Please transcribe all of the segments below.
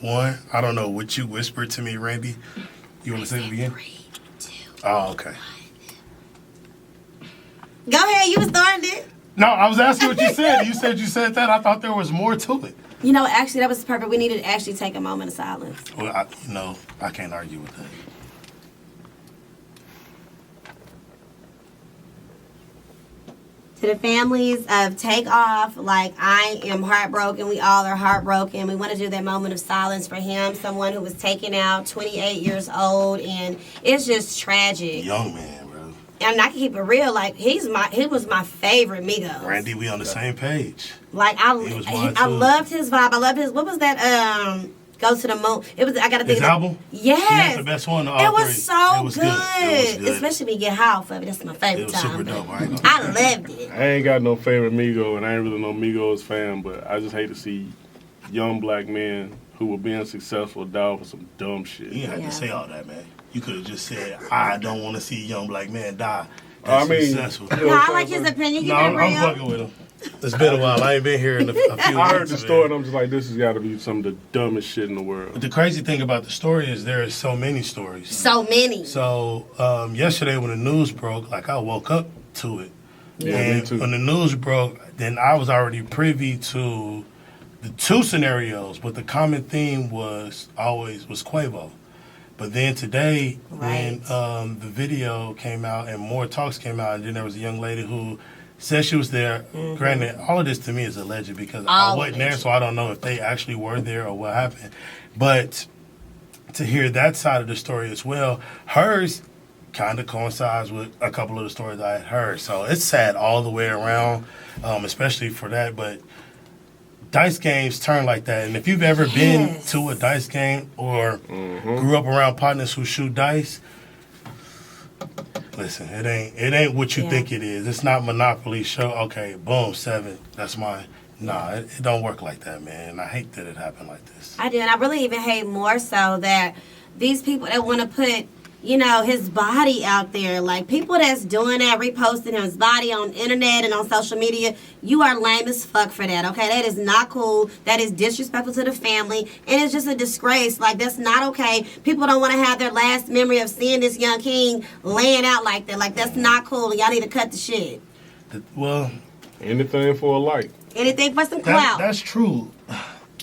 One, I don't know what you whispered to me, Randy. You want to say it again? 3, 2. Oh, okay. Go ahead, you started it. No, I was asking what you said. You said that. I thought there was more to it. You know, actually, that was perfect. We needed to actually take a moment of silence. Well, I can't argue with that. To the families of Takeoff, like, I am heartbroken. We all are heartbroken. We want to do that moment of silence for him, someone who was taken out, 28 years old, and it's just tragic. Young man, bro. And I can keep it real, like, he was my favorite Migos. Randy, we on the same page. Like, I loved his vibe. I loved his, what was that, Go to the Moon? It was, I gotta think. His album? Yes. That's the best one of all It was three. so It was good. It was good. Especially when you get high off of it. That's my favorite It was time. super dope. I loved it. I ain't got no favorite Migo, and I ain't really no Migos fan, but I just hate to see young black men who were being successful die for some dumb shit. You didn't have Yeah. to say all that, man. You could have just said, I don't want to see a young black man die. I That's mean, successful. you know No, what I I'm like saying? his opinion. No, Keep it I'm real. fucking with him. It's been a while. I ain't been here in a few weeks. I heard the man. story, and I'm just like, this has got to be some of the dumbest shit in the world. But the crazy thing about the story is there are so many stories. So many. So yesterday when the news broke, like I woke up to it. Yeah, me And too. when the news broke, then I was already privy to the two scenarios, but the common theme was Quavo. But then today, when Right. the video came out and more talks came out, and then there was a young lady who said she was there. Granted, all of this to me is alleged because I All wasn't there, alleged. so I don't know if they actually were there or what happened. But to hear that side of the story as well, hers kind of coincides with a couple of the stories I had heard. So it's sad all the way around, especially for that. But dice games turn like that. And if you've ever been Yes. to a dice game or grew up around partners who shoot dice, listen, it ain't what you Yeah. think it is. It's not Monopoly show, okay, boom, 7, that's mine. Nah, it don't work like that, man. And I hate that it happened like this. I do, and I really even hate more so that these people that want to put, his body out there, like people that's doing that, reposting his body on internet and on social media, you are lame as fuck for that, okay? That is not cool. That is disrespectful to the family, and it's just a disgrace. Like, that's not okay. People don't want to have their last memory of seeing this young king laying out like that. Like, that's not cool. Y'all need to cut the shit. Well, Anything for a like. Anything for some clout. that's true.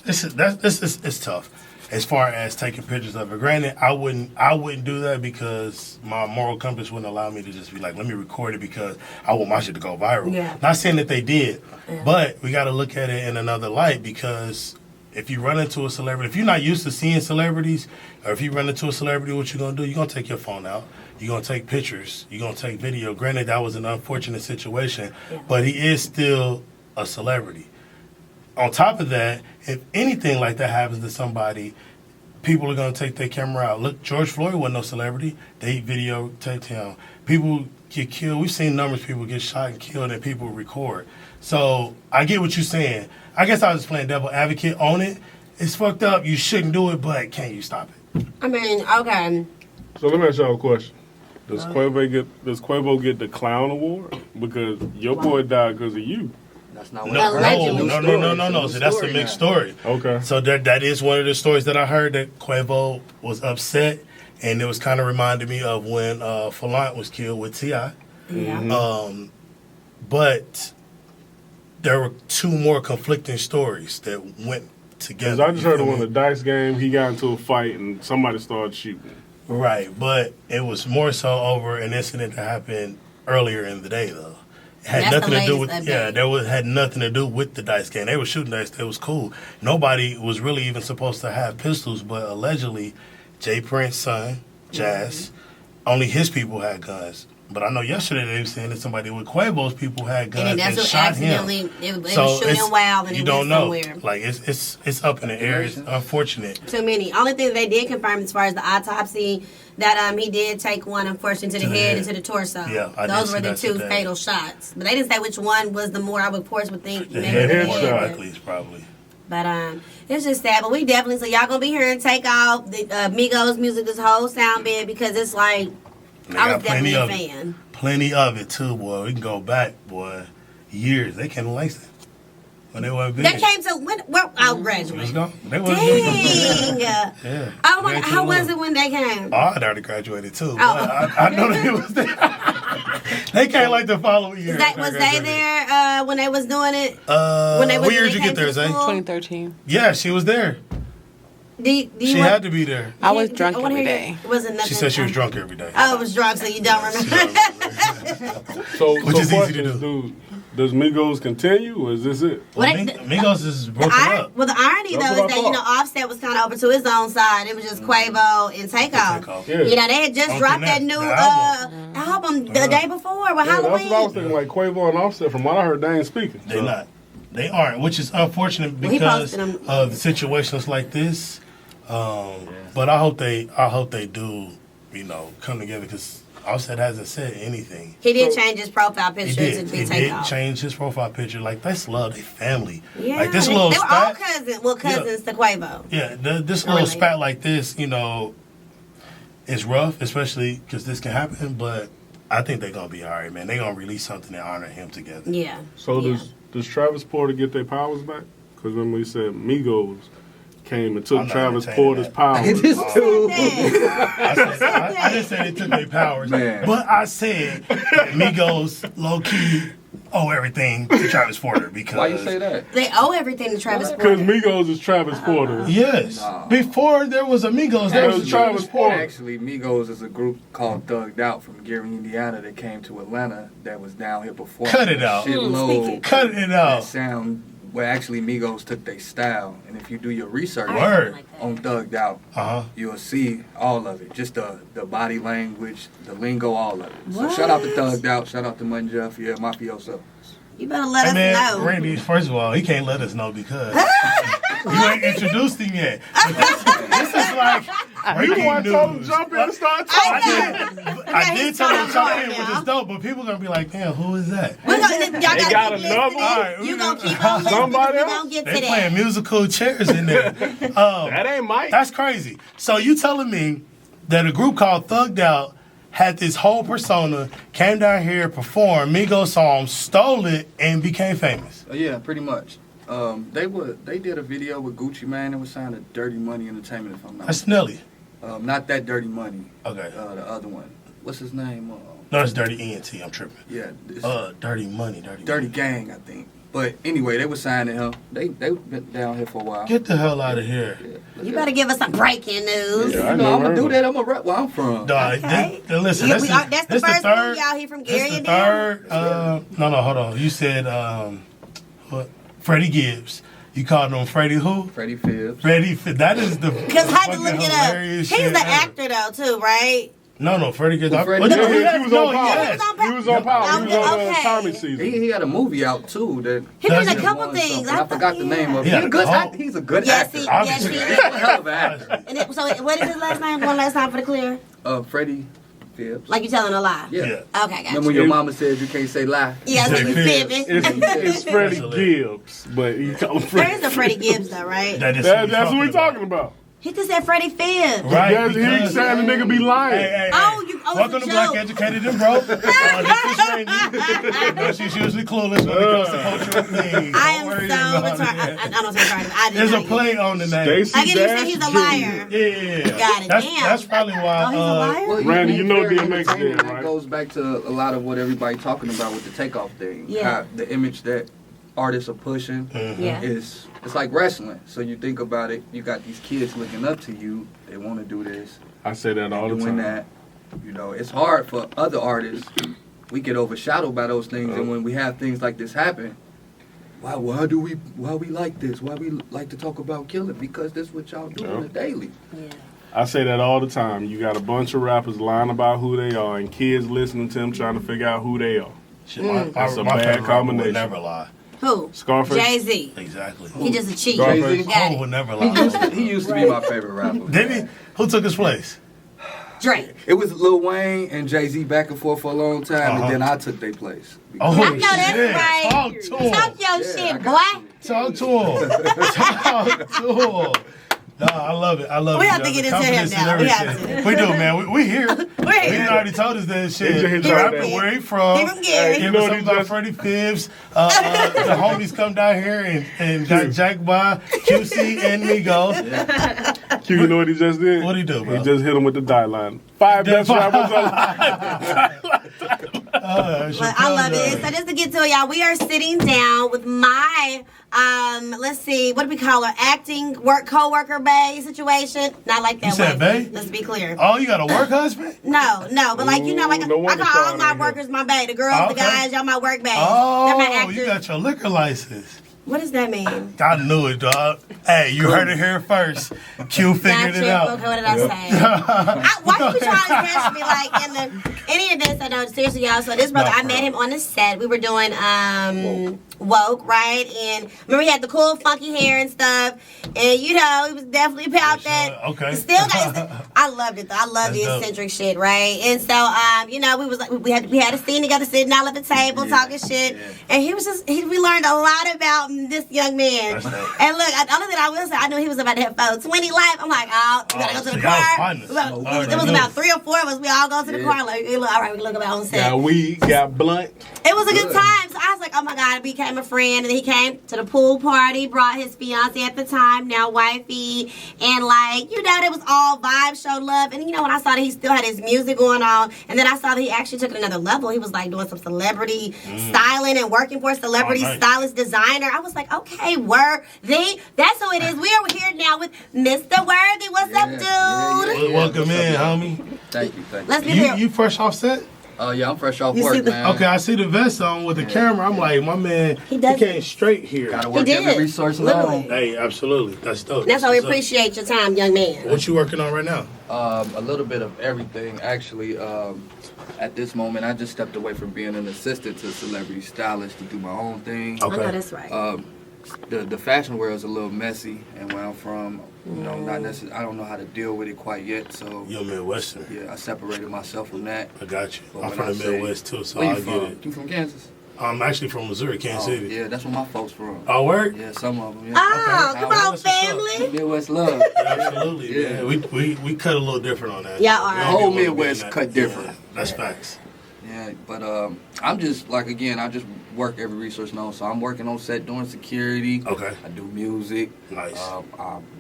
It's tough as far as taking pictures of it. Granted, I wouldn't do that because my moral compass wouldn't allow me to just be like, let me record it because I want my shit to go viral. Yeah. Not saying that they did, Yeah. but we got to look at it in another light because if you run into a celebrity, if you're not used to seeing celebrities, or if you run into a celebrity, what you gonna do? You're gonna take your phone out. You're gonna take pictures. You're gonna take video. Granted, that was an unfortunate situation, Yeah. but he is still a celebrity. On top of that, if anything like that happens to somebody, people are going to take their camera out. Look, George Floyd wasn't no celebrity. They videotaped him. People get killed. We've seen numbers of people get shot and killed and people record. So I get what you're saying. I guess I was playing devil advocate on it. It's fucked up. You shouldn't do it, but can you stop it? I mean, okay. So let me ask y'all a question. Does Quavo get the clown award? Because your boy died because of you. That's not what No, I heard. Allegedly. no. So that's the mixed story. Okay. So that is one of the stories that I heard that Quavo was upset, and it was kind of reminded me of when Falant was killed with T.I. Yeah. But there were two more conflicting stories that went together. Because I just You heard feel on me? the dice game, he got into a fight and somebody started shooting. Right, but it was more so over an incident that happened earlier in the day, though. It had That's nothing the to do latest with update. had nothing to do with the dice game. They were shooting dice. It was cool. Nobody was really even supposed to have pistols, but allegedly, Jay Prince's son, Jazz, only his people had guns. But I know yesterday they were saying that somebody with Quavo's people had guns And and, that's what shot him. accidentally, it was shooting wild and you it don't went know. somewhere. Like it's up in the air. It's unfortunate. Too many. Only thing they did confirm as far as the autopsy, that he did take one, unfortunately, to the head and to the torso. Yeah, I did Those see were the that two today. fatal shots. But they didn't say which one was the more, I would, of course, would think. The maybe head the more headshot. head. likely is probably. But it's just sad. But we definitely, so y'all gonna be here and take off the Migos music, this whole sound bit, because it's like, They I got was definitely plenty a of it. fan. Plenty of it too, boy. We can go back, boy, years. They Ken Langston. when they weren't big. They came to when? Well, I'll Let's graduate. go. They wasn't big. Dang. Yeah. Oh my! Way too How was long. it when they came? Oh, I'd already graduated too. Oh. But I know they was there. They came like the following year. Was they there when they was doing it? When they what year when did you they get came there, to Zay? school? 2013. Yeah, she was there. Do you She want- had to be there. I was do- drunk wanna every hear day. your- wasn't nothing. She said she was drunk every day. Oh, it was drunk, so you don't remember. So, Which is easy to questions, do. dude. Does Migos continue, or is this it? Well, Well, Migos is broken up. Well, the irony That's though what is I that thought. Offset was kind of over to his own side. It was just Quavo and Takeoff. Takeoff. Yeah. You know, they had just Don't dropped think that new the album the day before with Yeah, that's what I was Halloween. thinking. Like Quavo and Offset, from what I heard, they ain't speaking. They not. They aren't, which is unfortunate Well, he because posted them. of situations like this. But I hope they do, come together because Offset hasn't said anything. He did change his profile He picture did. to be He did Takeoff. change his profile picture. Like that's love, they family. Yeah, Like this they little were all spat. cousins. Well, cousins to Quavo. Yeah, this Really? little spat like this, is rough, especially because this can happen. But I think they're gonna be all right, man. They're gonna release something to honor him together. Yeah. So Yeah. does Travis Porter get their powers back? Because remember we said Migos came and I'm took not Travis entertaining Porter's that. powers. I didn't say they took their powers, Man. but I said that Migos low key owe everything to Travis Porter because Why you say that? They owe everything to Travis Because Porter. Migos is Travis Porter. Yes, No. before there was Amigos, there was Actually, Travis Porter. Actually, Migos is a group called Thugged Out from Gary, Indiana that came to Atlanta that was down here before. Cut it out. Shitload Cut it that out. sound. Well, actually, Migos took their style, and if you do your research Word. on Thugged Out, Uh-huh. you'll see all of it. Just the body language, the lingo, all of it. So shout out to Thugged Out. Shout out to Mun Jeff. Yeah, Mafioso. You better let Hey, us man, know. Randy, first of all, he can't let us know because you ain't introduced him yet. But this is like You breaking want to tell them news. jump in and start I talking? know. I did tell him to jump in, now. which is dope, but people gonna be like, damn, who is that? Y'all gotta got keep another listening. one? Alright, You gonna keep on listening. Somebody We else? gonna get They to playing that. musical chairs in there. That ain't Mike. That's crazy. So you telling me that a group called Thugged Out had this whole persona, came down here, performed Migos songs, stole it, and became famous? Yeah, pretty much. They did a video with Gucci Mane that was signed to Dirty Money Entertainment, if I'm not That's Nelly. not that Dirty Money. Okay. The other one. What's his name? No, it's Dirty ENT. I'm tripping. Yeah, it's Dirty Money. Dirty Gang, I think. But anyway, they were signing him. They been down here for a while. Get the hell out of here. Yeah, You better give us some breaking news. Yeah, I I'm never gonna heard do of that. I'm gonna rep where I'm from. Dog, Okay. listen, Yeah, this that's the is first third. one, y'all. He from This Gary, the Indiana. third. No, hold on. You said what? Freddie Gibbs. You called him Freddie who? Freddie Phibbs. That is the. Because I had to look fucking it up. hilarious He's shit the ever. actor though, too, right? No, Freddie Gibbs. Well, Freddie- No, Yeah, he was on yes. Power. He was on Power. He was on Okay. Tommy season. He had a movie out too that. He did a Does he? couple won things. something. I forgot the name of it. Yeah. He's a good Oh. actor. He's a good Yes, actor. he, Obviously. yes, he He's a is. hell of an actor. So what is his last name? One last time for the clear. Freddie Phibbs. Like you telling a lie. Yeah. Yeah. Okay, gotcha. Remember when your mama said you can't say lie? Yeah, so Say you Phibbs. fibbing. It's Freddie Gibbs, but he called him There is Freddie. a Freddie Gibbs though, right? That's what we talking about. He just said Freddie Phibbs. Right. He because- saying the nigga be lying. Hey. Oh, Welcome it's to a Black joke. Educated and Broke. This is Randy. You know, she's usually clueless when it comes to cultural things. I Don't am worry so about retarded. it. I don't know what's retarded. I did There's a not play on the name. Stacey I get you said Dash he's a Jr. liar. Yeah. Got it. That's, Damn. that's probably why. Oh, he's a liar? Well, Randy, he's you know very DMX entertaining. did, That right? goes back to a lot of what everybody talking about with the takeoff thing. Yeah. How the image that artists are pushing Yeah. is it's like wrestling. So you think about it, you got these kids looking up to you. They want to do this, I say that all the doing time. that. You know, it's hard for other artists. We get overshadowed by those things, and when we have things like this happen, why we like this? Why we like to talk about killing? Because that's what y'all do on Yeah. a daily. Yeah. I say that all the time. You got a bunch of rappers lying about who they are, and kids listening to them trying to figure out who they are. Shit, my That's a my bad favorite rapper combination. would never lie. Who? Scarface. Jay-Z. Exactly. He just a cheat. Jay-Z? Got Who would it. never He used lie? to be my favorite rapper. Did he? Who took his place? Drake. It was Lil Wayne and Jay-Z back and forth for a long time, and then I took their place. Oh, I know that's shit. right. Talk to him. Talk your Yeah, I shit, got boy. you. Talk to him. Talk to him. No, I love it. I love We it. have to yo. get The into him confidence and now. We have everything. to. We do, man. We here. We're He here. already told us that shit. He just hit He you right rapping there. where he from. He from Gary. You Give know us what something he about just- Freddie Phibbs. The homies come down here and got jacked by QC and Migos. Q, you know what he just did? What'd he do, bro? He just hit him with the die line. 5 best rappers alive. But I love it. So just to get to it, y'all, we are sitting down with my, let's see, what do we call her? Acting co-worker bae situation. Not like that. You said way. bae? Let's be clear. Oh, you got a work husband? No, but like, you know, like Ooh, no I wonder call all Sean my ain't here. workers my bae. The girls, Oh, the okay. guys, y'all my work bae. They're my Oh, actors. you got your liquor license. What does that mean? I knew it, dog. Hey, you heard it here first. Q figured Gotcha. it out. Okay, what did I say? Why you be trying to catch me like in any of this? I know, seriously, y'all. So this brother, No I met him on the set. We were doing Woke, right? And remember he had the cool funky hair and stuff. And you know, he was definitely about that. Okay. He still got I loved it though. I love the That's dope. eccentric shit, right? And so you know, we was like we had a scene together sitting all at the table talking shit. Yeah. And he was just we learned a lot about this young man. That's dope. And look, the only thing I will say, I knew he was about to have 420 life. I'm like, oh, we gotta go to the so y'all car. partners. It was about 3 or 4 of us. We all go to the car. Like, hey, look, all right, we look about on set. Got weed, got blunt. It was a good Good. time. So I was like, oh my God, I became a friend. And then he came to the pool party, brought his fiance at the time, now wifey. And like, you know, it was all vibes, showed love. And you know, when I saw that he still had his music going on, and then I saw that he actually took it another level. He was like doing some celebrity styling and working for a celebrity Oh, nice. stylist designer. I was like, okay, Worthy. That's who it is. We are here now with Mr. Worthy. What's up, dude? Yeah. Welcome What's in, up, homie. Thank you. Let's be real. You fresh off set? Yeah, I'm fresh off You see work, the- man. Okay, I see the vest on with the camera. I'm like, my man, He he does- came straight here. Gotta work did. every resource Literally. alone. Hey, absolutely. That's dope. That's why we What's up? appreciate your time, young man. What you working on right now? A little bit of everything, actually. At this moment, I just stepped away from being an assistant to a celebrity stylist to do my own thing. I know that's right. The fashion world is a little messy, and where I'm from, you know, not necessarily. I don't know how to deal with it quite yet. So You're Midwestern. yeah, I separated myself from that. I got you. But I'm when from I the say- Midwest too, so Where I you get from? it. You from Kansas? I'm actually from Missouri, Kansas City. Yeah, that's where my folks from. Oh, word? Yeah, some of them. Yeah. Oh, Okay. come That's on, what's up. family. Midwest love. Absolutely, Yeah. man. We cut a little different on that. Yeah, all We right. don't The whole get what we Midwest mean cut that. different. Yeah, that's facts. Yeah, but I'm just like again, I just work every resource known. So I'm working on set doing security. Okay. I do music. Nice.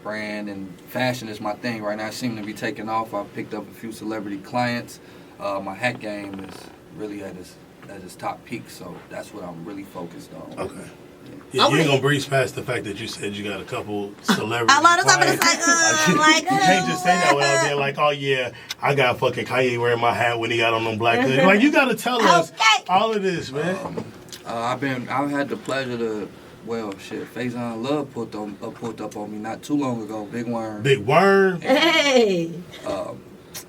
Brand and fashion is my thing right now. I seem to be taking off. I've picked up a few celebrity clients. My hat game is really at its top peak. So that's what I'm really focused on. Okay. Yeah, you Okay. ain't gonna breeze past the fact that you said you got a couple celebrities. A lot of times it's like, you can't just say that without being like, oh yeah, I got fucking Kanye wearing my hat when he got on them black hoodies. Like you gotta tell us Okay. all of this, man. I've had the pleasure to, Faison Love pulled up on me not too long ago. Big Worm. Big Worm. Hey.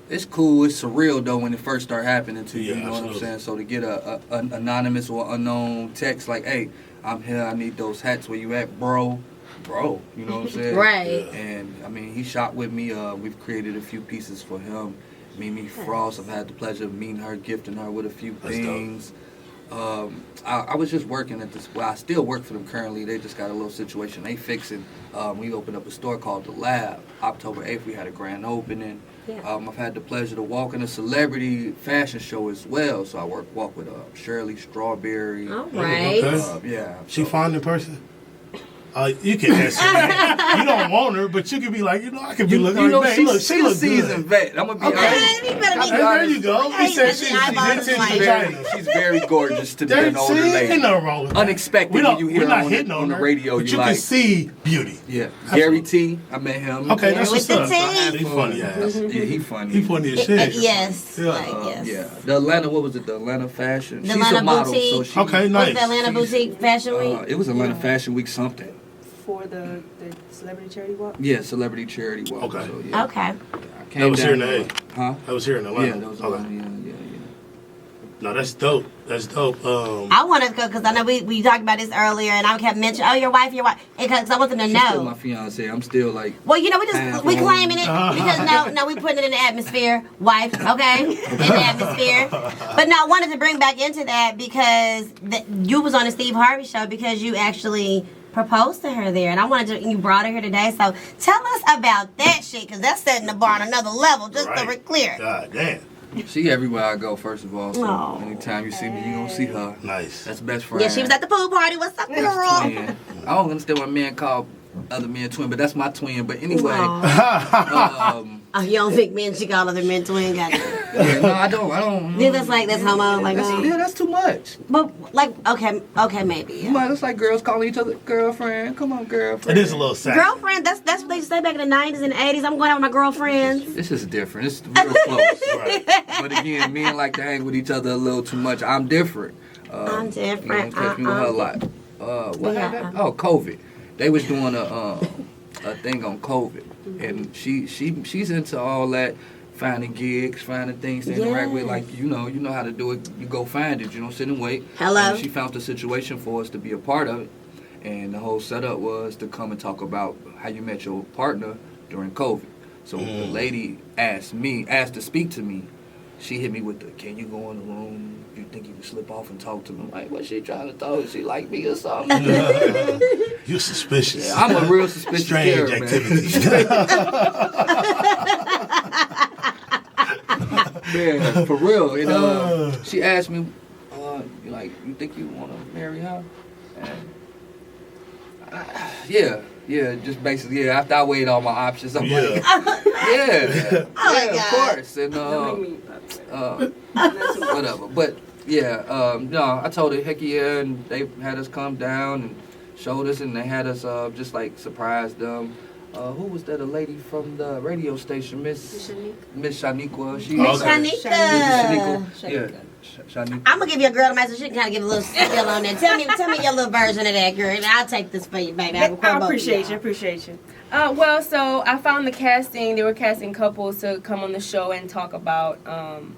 It's cool. It's surreal though when it first start happening to you. Yeah, You know what I'm absolutely. saying? So to get an anonymous or unknown text like, "Hey, I'm here. I need those hats. Where you at, bro?" You know what I'm saying? Right. And I mean, he shot with me. We've created a few pieces for him. Mimi Frost. I've had the pleasure of meeting her, gifting her with a few That's dope. things. I was just working at this. Well, I still work for them currently. They just got a little situation they fixing. We opened up a store called The Lab. October 8th, we had a grand opening. Yeah. I've had the pleasure to walk in a celebrity fashion show as well. So I walk with Oh. Shirley Strawberry. All right. Okay. Yeah. She so- fine in person? You can answer that. You don't want her, but you can be like, I could be looking You know, like, she's look, she a look seasoned good. vet. I'm gonna be Okay. honest. Hey, you better be There you go. Hey, He said that's she's the eyeballs vintage like- vagina. She's very gorgeous to be There, an older see, lady. ain't nothing wrong with that. Unexpected We when don't- you hear we're her not on hitting on the her, radio. but You you like, can see beauty. yeah. That's Gary what- T. I met him. Okay, that's With what's the up. T. He funny ass. Yeah, he funny. He funny as shit. Yes. Yeah. Like, yes. Yeah, the Atlanta. What was it? The Atlanta Fashion. The She's Atlanta a model, Boutique. so she. Okay, What's nice. the Atlanta Boutique Fashion Week? It was Atlanta Fashion Week something. For the celebrity charity walk? Yeah, celebrity charity walk. Okay. So, yeah. Okay. I came That was here in down the A. there. Huh? That was here in Atlanta. Yeah, that was okay. Atlanta. Yeah. No, that's dope. That's dope. I wanted to go because I know we talked about this earlier, and I kept mentioning, oh, your wife, because I want them to She's still know. my fiance. I'm still like. Well, you know, we Half claiming it because no, we putting it in the atmosphere, wife, okay, in the atmosphere. But no, I wanted to bring back into that because you was on the Steve Harvey show because you actually proposed to her there, and I wanted to. You brought her here today, so tell us about that shit, because that's setting the bar on another level. Just to be clear. God damn. She everywhere I go, first of all. So Aw. anytime you see me, you gonna see her. Nice. That's best friend. Yeah, she was at the pool party. What's up, That's girl? twin. I don't understand why men call other men twin, but that's my twin. But anyway, Aw. Oh, you don't think men should call other men twin? Got you. yeah, no, I don't. Dude, that's homo. Like, Yeah, that's too much. but like, okay, maybe. You might, it's like girls calling each other girlfriend. Come on, girlfriend. It is a little sad. Girlfriend, that's what they used to say back in the 90s and the 80s. I'm going out with my girlfriends. This is different. It's real close. Right. But again, men like to hang with each other a little too much. I'm different. I'm different. You know, catch me with her a lot. What Yeah. happened? Oh, COVID. They was doing a thing on COVID, and she's into all that, finding gigs, finding things to interact with. Yes. Like you know how to do it. You go find it. You don't sit and wait. Hello. And she found the situation for us to be a part of it, and the whole setup was to come and talk about how you met your partner during COVID. So the lady asked to speak to me. She hit me with the, can you go in the room? You think you can slip off and talk to me? I'm like, what she trying to talk? She like me or something? You're suspicious. Yeah, I'm a real suspicious Strange character, activity. man, for real. And she asked me, like, you think you want to marry her? And yeah, just basically, yeah. After I weighed all my options, I'm like, yeah, of course. And whatever. But yeah, no, I told her, heck yeah, and they had us come down and showed us, and they had us just like surprised them. Who was that? A lady from the radio station, Miss Shaniqua. She Miss Shanika. Yeah, Shanika. I'm gonna give you a girl to match so she can kind of give a little skill on that. Tell me your little version of that, girl. And I'll take this for you, baby. I appreciate you. Well, so I found the casting. They were casting couples to come on the show and talk about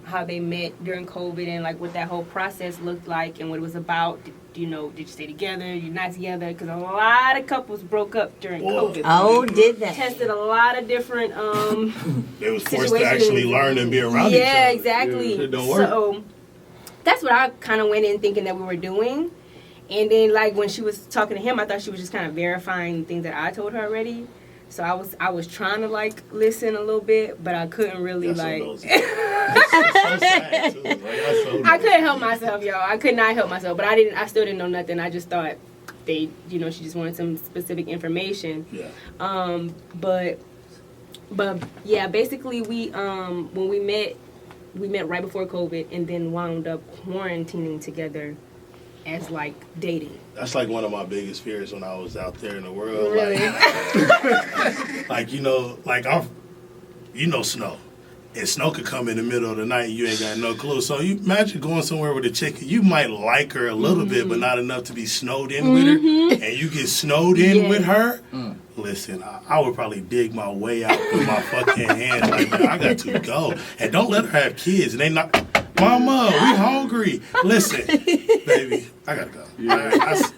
how they met during COVID and like what that whole process looked like and what it was about. Did you stay together? You're not together? Because a lot of couples broke up during COVID. Oh, did they? Tested a lot of different They was forced to actually learn and be around each other. Yeah, exactly. It don't work. So that's what I kind of went in thinking that we were doing. And then, like, when she was talking to him, I thought she was just kind of verifying things that I told her already. So I was trying to, like, listen a little bit, but I couldn't really, like... I couldn't help myself, y'all. I could not help myself. But I still didn't know nothing. I just thought she just wanted some specific information. Yeah. But yeah, basically when we met right before COVID and then wound up quarantining together as like dating. That's like one of my biggest fears when I was out there in the world. Really? Like snow. And snow could come in the middle of the night and you ain't got no clue. So you imagine going somewhere with a chick, you might like her a little bit, but not enough to be snowed in with her. And you get snowed in with her. Listen, I would probably dig my way out with my fucking hands like that. I got to go. And don't let her have kids. And they not, Mama, we hungry. Listen, baby, I gotta go.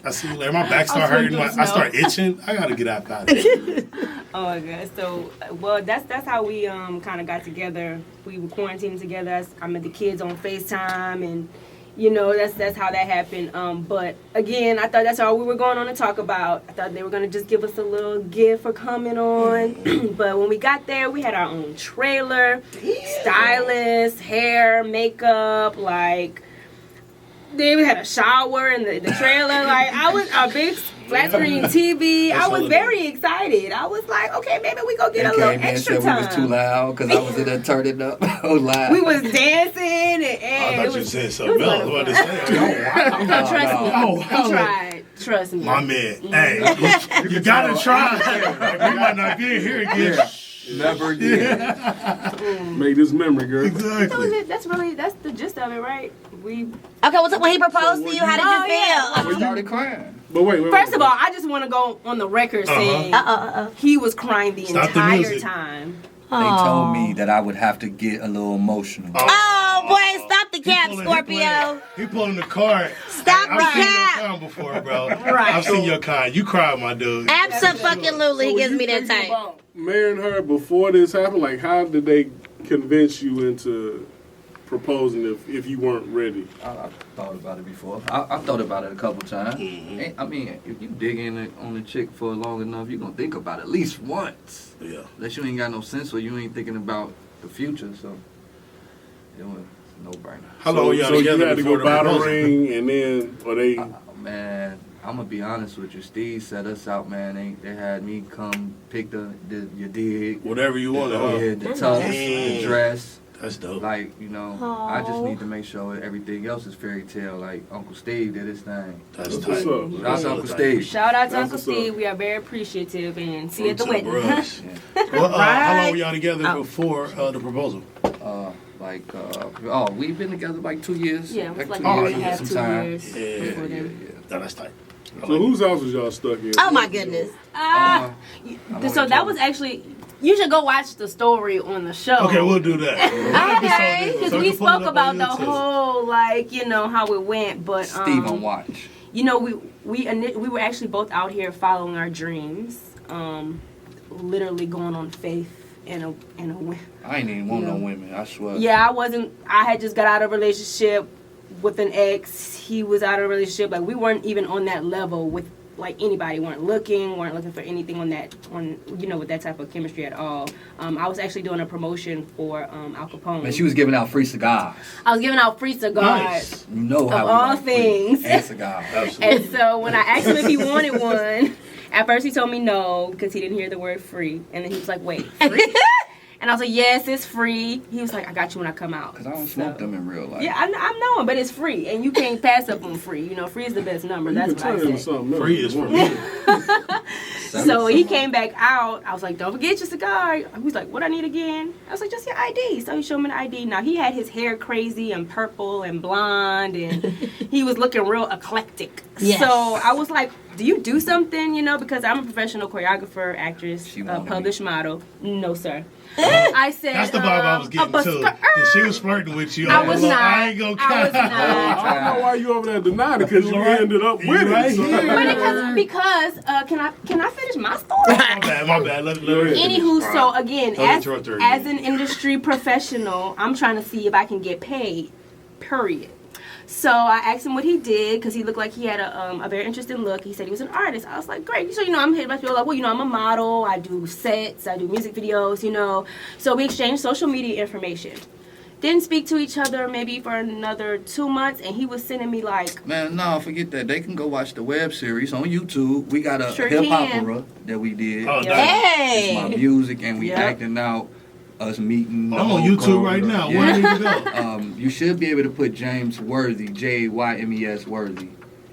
I see you later. My back start hurting. I start itching. I gotta get out of here. Oh my God. So, well, that's how we kind of got together. We were quarantined together. I met the kids on FaceTime, and that's how that happened. But again, I thought that's all we were going on to talk about. I thought they were gonna just give us a little gift for coming on. But when we got there, we had our own trailer, stylist, hair, makeup, like. Then we had a shower in the trailer. Like, I was a big flat screen TV. I was very excited. I was like, okay, maybe we go get a little extra time. We was too loud because I was in there turning up. I was loud. We was dancing and I thought you said something else. I was about to say, trust me. He tried. Trust me. my man, hey, you gotta try. Like, we might not get here again. Never again. Make this memory, girl. Exactly. That's the gist of it, right? Okay, what's up when he proposed to you? How did you feel? I started crying. But wait. First of all, I just want to go on the record saying he was crying the Stop the entire music. time. They told me that I would have to get a little emotional. Oh, boy, stop the cap, Scorpio. He pulling the card. Stop the I've seen your cap. kind before, bro. Right. I've seen your kind. You cried, my dude. Absolutely, he gives me that type. Marrying her before this happened, like how did they convince you into proposing if you weren't ready? I've thought about it before. I've thought about it a couple times. I mean, if you dig in on the chick for long enough, you're going to think about it at least once. Yeah. Unless you ain't got no sense or you ain't thinking about the future, so it was a no-brainer. How long y'all so you together had to before go the battle proposal? ring and then, or they... Man, I'm gonna be honest with you. Steve set us out, man. They had me come pick your dig, Whatever you want. yeah, the tux, the Damn. dress. That's dope. Like, you know, I just need to make sure everything else is fairy tale. Like Uncle Steve did his thing. That's That's tight. what's up. Shout out to Uncle Steve. Shout out to That's Uncle what's up. Steve. We are very appreciative and see you at the To the wedding. brush. Yeah. Well, how long Right. were y'all together Oh. before the proposal? We've been together like 2 years. Yeah, it was like two a year years, and a half, some 2 time. years Yeah, before Yeah, then. yeah. No, that's tight. I So like whose house was y'all stuck in? Oh my goodness. I So that was actually. You should go watch the story on the show. Okay, we'll do that. Okay, because So we can pull it spoke up about on the YouTube. whole, like, you know, how it went. But Steve on watch. you know, we were actually both out here following our dreams, literally going on faith and a I ain't even want You no know. women. I swear. yeah. I had just got out of a relationship with an ex. He was out of a relationship. Like, we weren't even on that level with like anybody. weren't looking for anything with that type of chemistry at all. I was actually doing a promotion for Al Capone. Man, she was giving out free cigars. I was giving out free cigars. Nice. You know how Of we all like free things. and cigars. Absolutely. And so when I asked him if he wanted one, at first he told me no because he didn't hear the word free. And then he was like, wait, free? And I was like, yes, it's free. He was like, I got you when I come out. Because I don't smoke them in real life. Yeah, I know, but it's free. And you can't pass up on free. You know, free is the best number. You That's can what turn I into said. something else. Free is for me. So he came back out. I was like, don't forget your cigar. He was like, what I need again? I was like, just your ID. So he showed me the ID. Now, he had his hair crazy and purple and blonde, and he was looking real eclectic. Yes. So I was like, do you do something, because I'm a professional choreographer, actress, She wanted published model. No, sir. I said, That's the vibe I was getting too. That she was flirting with you. I was Look, not. I ain't gonna I was count. not. I don't know why you over there denying it because you ended up with right it. So. here. Because can I finish my story? My bad. Let her finish. Anywho, so again, Don't as interrupt her as again. an industry professional, I'm trying to see if I can get paid. Period. So I asked him what he did because he looked like he had a very interesting look. He said he was an artist. I was like, great. So I'm hitting my people like, well, I'm a model. I do sets. I do music videos. So we exchanged social media information. Didn't speak to each other maybe for another 2 months, and he was sending me like, Man, no, forget that. They can go watch the web series on YouTube. We got a Sure hip can. opera that we did. Oh, Yeah. nice. It's my Hey. music, and we Yep. acting out us meeting. the I'm on whole YouTube code. right now. Yeah. Where do I need to go? You should be able to put James Worthy, Jaymes Worthy,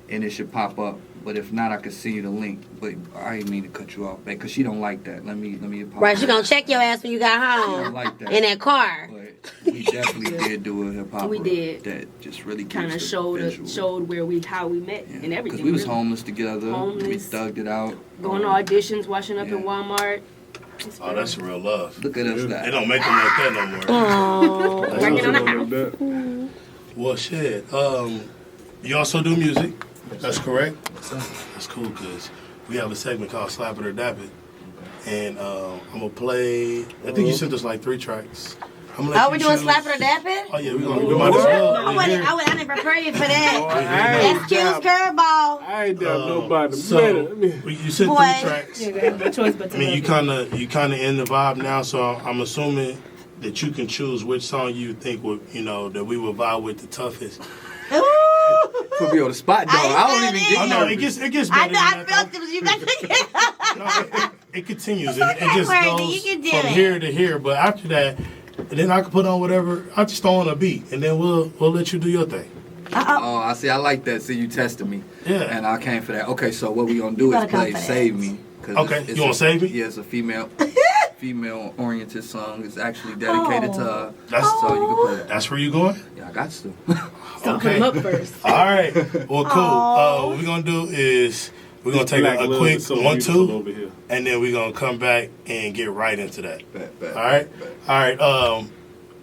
and it should pop up. But if not, I could send you the link. But I didn't mean to cut you off, babe, because she don't like that. Let me apologize. Right, she gonna check your ass when you got She home don't like that. in that car. But we definitely did do a hip hop. We did. That just really kind of gives the showed visual. how we met Yeah. and everything. Because we was really. homeless together. We Homeless. thugged it out. Going to auditions, washing up in Yeah. Walmart. Oh, that's real love. Look at us They now. don't make them like that no more. Oh. That's Working on awesome. the house. Like that. Well, shit. You also do music. That's correct. That's cool because we have a segment called Slap It or Dap It, and I'm gonna play. I think you sent us like 3 tracks. I'm gonna let Oh, you we doing choose. slap it or dap it? Oh yeah, we might as well. I didn't prepare you for I that. ain't Excuse doubt- curveball. I ain't doubt nobody. So you sent 3 Boy. tracks. You got no choice but to I mean, love you kind of in the vibe now, so I'm assuming that you can choose which song you think would, that we would vibe with the toughest. Put me on the spot, dog. I don't even I get Oh no, nervous. it gets I better. know. I than felt that, it was you got to though. No, it continues. It okay, just Courtney, goes you can do from it. here to here. But after that, then I can put on whatever. I just throw on a beat, and then we'll let you do your thing. Oh, I see. I like that. See, you tested me. Yeah. And I came for that. Okay, so what we gonna do You is gotta come play for that. "Save Me." 'Cause Okay, you wanna save me? Yeah, it's a female-oriented song. It's actually dedicated to her. That's So you can play that. that's where you going. Yeah, I got to. So put him up first. All right. Well, cool. What we're gonna do is we're gonna take Black a love quick is so 1, beautiful 2, over here. and then we're gonna come back and get right into that. Bet. All right. All right.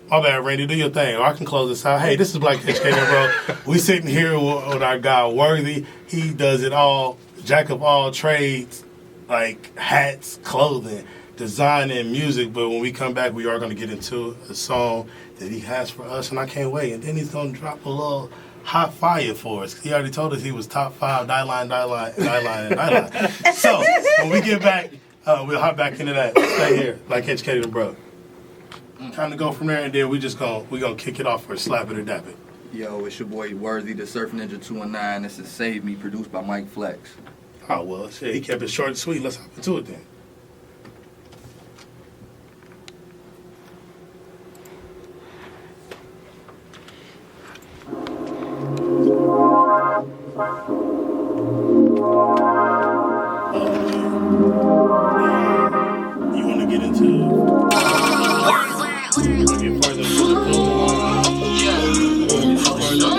My bad, Randy. Do your thing, or I can close this out. Hey, this is Black Educator, bro. We sitting here with our guy Worthy. He does it all, jack of all trades, like hats, clothing. design and music, but when we come back, we are going to get into a song that he has for us, and I can't wait. And then he's going to drop a little hot fire for us. He already told us he was top 5, die line. So when we get back, we'll hop back into that. Stay here, like Educated and Bro. Time to go from there, and then we gonna kick it off for Slap It or Dap It. Yo, it's your boy Worthy, the Surf Ninja 219. This is Save Me, produced by Mike Flex. Oh well, shit, he kept it short and sweet. Let's hop into it then. You want to get into? Get further into the clothing line. Further into the clothing line.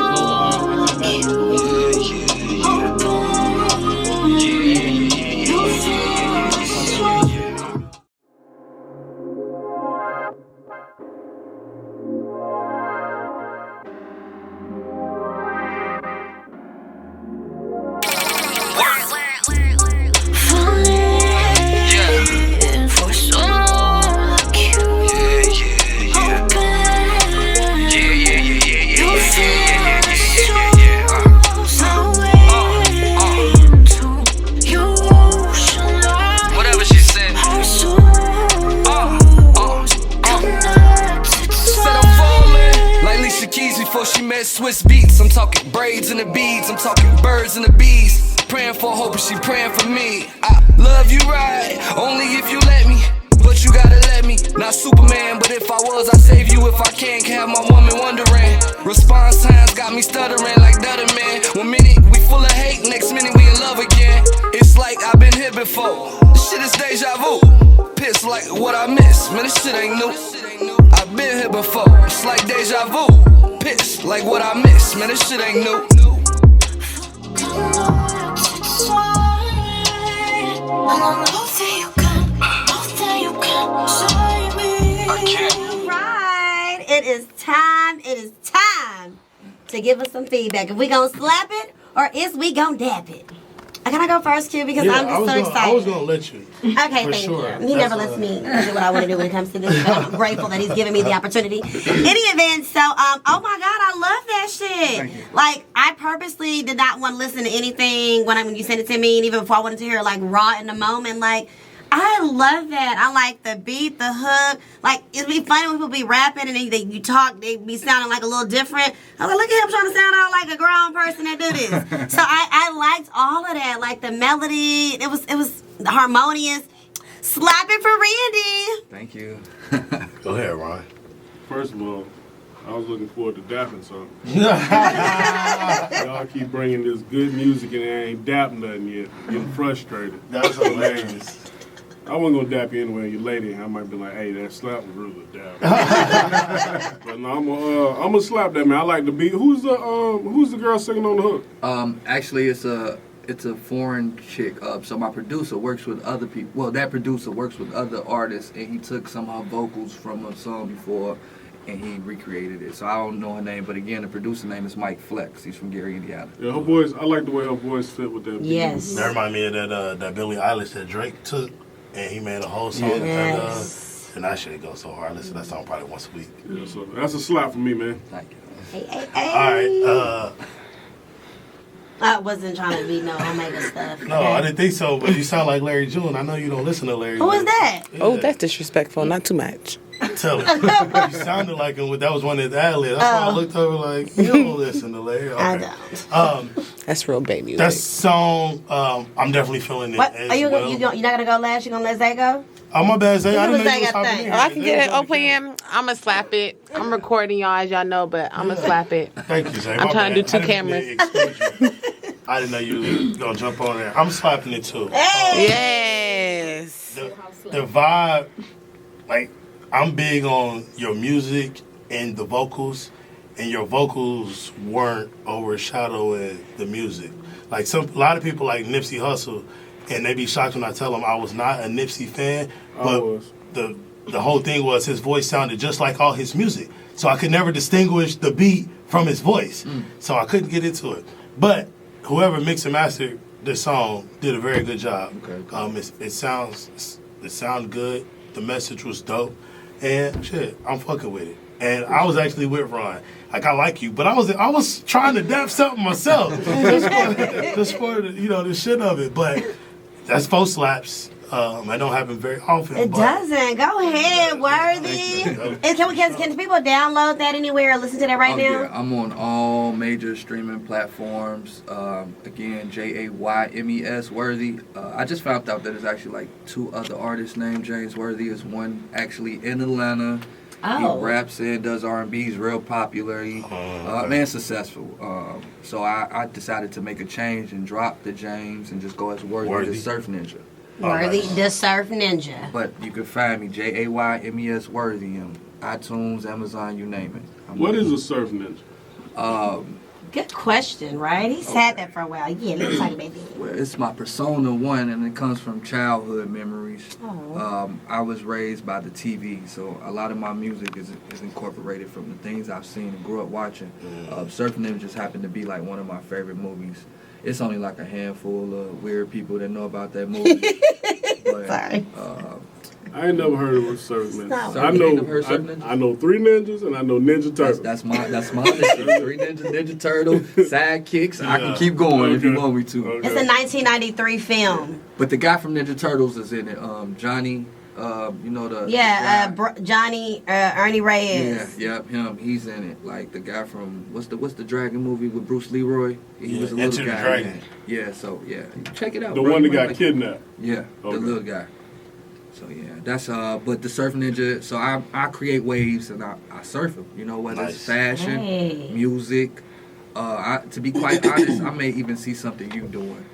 Swiss beats, I'm talking braids and the beads, I'm talking birds and the bees. Praying for hope, but she praying for me. I love you right, only if you let me. But you gotta let me, not Superman, but if I was, I'd save you if I can. Can't have my woman wondering. Response times got me stuttering like Dutter Man. 1 minute we full of hate, next minute we in love again. It's like I've been here before, this shit is deja vu. Pissed like what I miss, man, this shit ain't new. I've been here before, it's like deja vu. Pissed like what I miss, man, this shit ain't new. Right, it is time to give us some feedback. If we gonna slap it or is we gonna dap it? Can I go first, Q? Because I'm just so excited. I was gonna let you. Okay, for thank sure. you. He never lets me do what I want to do when it comes to this. But I'm grateful that he's giving me the opportunity. Any event, so oh my God, I love that shit. Thank you. Like I purposely did not want to listen to anything when you sent it to me, and even before I wanted to hear it like raw in the moment. Like I love that. I like the beat, the hook. Like it'd be funny when people be rapping and you talk, they be sounding like a little different. I was like, look at him trying to sound all like a grown person that do this. So I liked all of that. Like the melody, it was harmonious. Slap it for Randy. Thank you. Go ahead, Ron. First of all, I was looking forward to dapping something. Y'all keep bringing this good music and I ain't dapping nothing yet. Getting frustrated. That's hilarious. I wasn't gonna dap you anyway, you lady. I might be like, hey, that slap was really a dap. But no, I'm gonna slap that man. I like the beat. Who's the girl singing on the hook? Actually, it's a foreign chick. So my producer works with other people. Well, that producer works with other artists, and he took some of her vocals from a song before, and he recreated it. So I don't know her name, but again, the producer name is Mike Flex. He's from Gary, Indiana. Yeah, her voice. I like the way her voice fit with that beat. Yes. That remind me of that Billie Eilish that Drake took, and he made a whole song. Yes. And that shit goes so hard. I listen to that song probably once a week. Yeah, so that's a slap for me, man. Thank you. Hey. All right. I wasn't trying to be no Omega stuff. No, I didn't think so, but you sound like Larry June. I know you don't listen to Larry Who is June. that? Oh, that's disrespectful. Not too much. Tell him. You sounded like him. That was one of his ad-libs. That's why I looked over like, you don't listen to Larry. Okay. I don't. That's real baby music. That song, I'm definitely feeling it What? as Are you well. you're not gonna go last? You gonna let Zay go? Oh, my bad, Zay. I You didn't was know you was Zay got hopping thing. in. Oh, I can get it. Zay, OPM. I'ma slap it. I'm recording y'all, as y'all know, but I'ma slap it. Thank you, Zay. I'm My trying to bad. do two I didn't mean cameras. to exclude you. I didn't know you was gonna jump on there. I'm slapping it too. Yes. The vibe, like, I'm big on your music and the vocals, and your vocals weren't overshadowing the music. Like a lot of people like Nipsey Hussle, and they be shocked when I tell them I was not a Nipsey fan, but was. the whole thing was his voice sounded just like all his music, so I could never distinguish the beat from his voice, so I couldn't get into it. But whoever mixed and mastered this song did a very good job. Okay. It sounds It sounded good. The message was dope. And shit, I'm fucking with it. And I was actually with Ron. Like, I like you, but I was trying to dap something myself. just for the shit of it. But that's 4 slaps. That don't happen very often. It doesn't. Go ahead, Worthy. And can people download that anywhere or listen to that right now? Yeah, I'm on all major streaming platforms. Again, JAYMES Worthy. I just found out that there's actually like 2 other artists named James Worthy. Is one actually in Atlanta. Oh. He raps and does R&B. He's real popular. Man, successful. So I decided to make a change and drop the James and just go as Worthy. The Surf Ninja. Worthy, the Surf Ninja. But you can find me, JAYMES Worthy, on iTunes, Amazon, you name it. What is a Surf Ninja? Good question, right? He's had that for a while. Yeah, let's talk about that. Well, it's my persona one, and it comes from childhood memories. Oh. I was raised by the TV, so a lot of my music is incorporated from the things I've seen and grew up watching. Surf Ninja just happened to be like one of my favorite movies. It's only like a handful of weird people that know about that movie. But, Sorry. I ain't never heard of a Surf Ninja. not I know 3 ninjas and I know Ninja Turtles. That's my initiative. 3 Ninja Turtle, sidekicks. I can keep going if you want me to. Okay. It's a 1993 film. But the guy from Ninja Turtles is in it. Johnny, you know the Yeah, guy. Johnny Ernie Reyes. Yeah, him. He's in it. Like the guy from what's the Dragon movie with Bruce Leroy? He was a little Enter the guy. Dragon. Yeah, so yeah, check it out. The bro. one You that might got like it. kidnapped. Yeah, Okay. the little guy. So yeah, that's but the Surf Ninja. So I create waves and I surf them. You know, whether it's fashion, Hey. music. To be quite honest, I may even see something you doing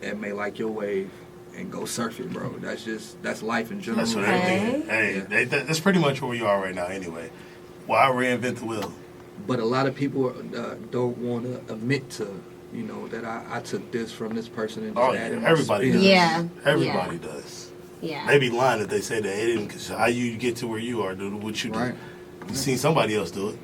and may like your wave and go surf it, bro. That's life in general. That's what Okay. everything. Hey, that's pretty much where we are right now. Anyway, why reinvent the wheel? But a lot of people don't want to admit to, that I took this from this person and just added my Everybody spin. does. Yeah. Everybody does. Yeah. They be lying if they say that. It didn't. Cause how you get to where you are, do what you do. Right. You seen somebody else do it.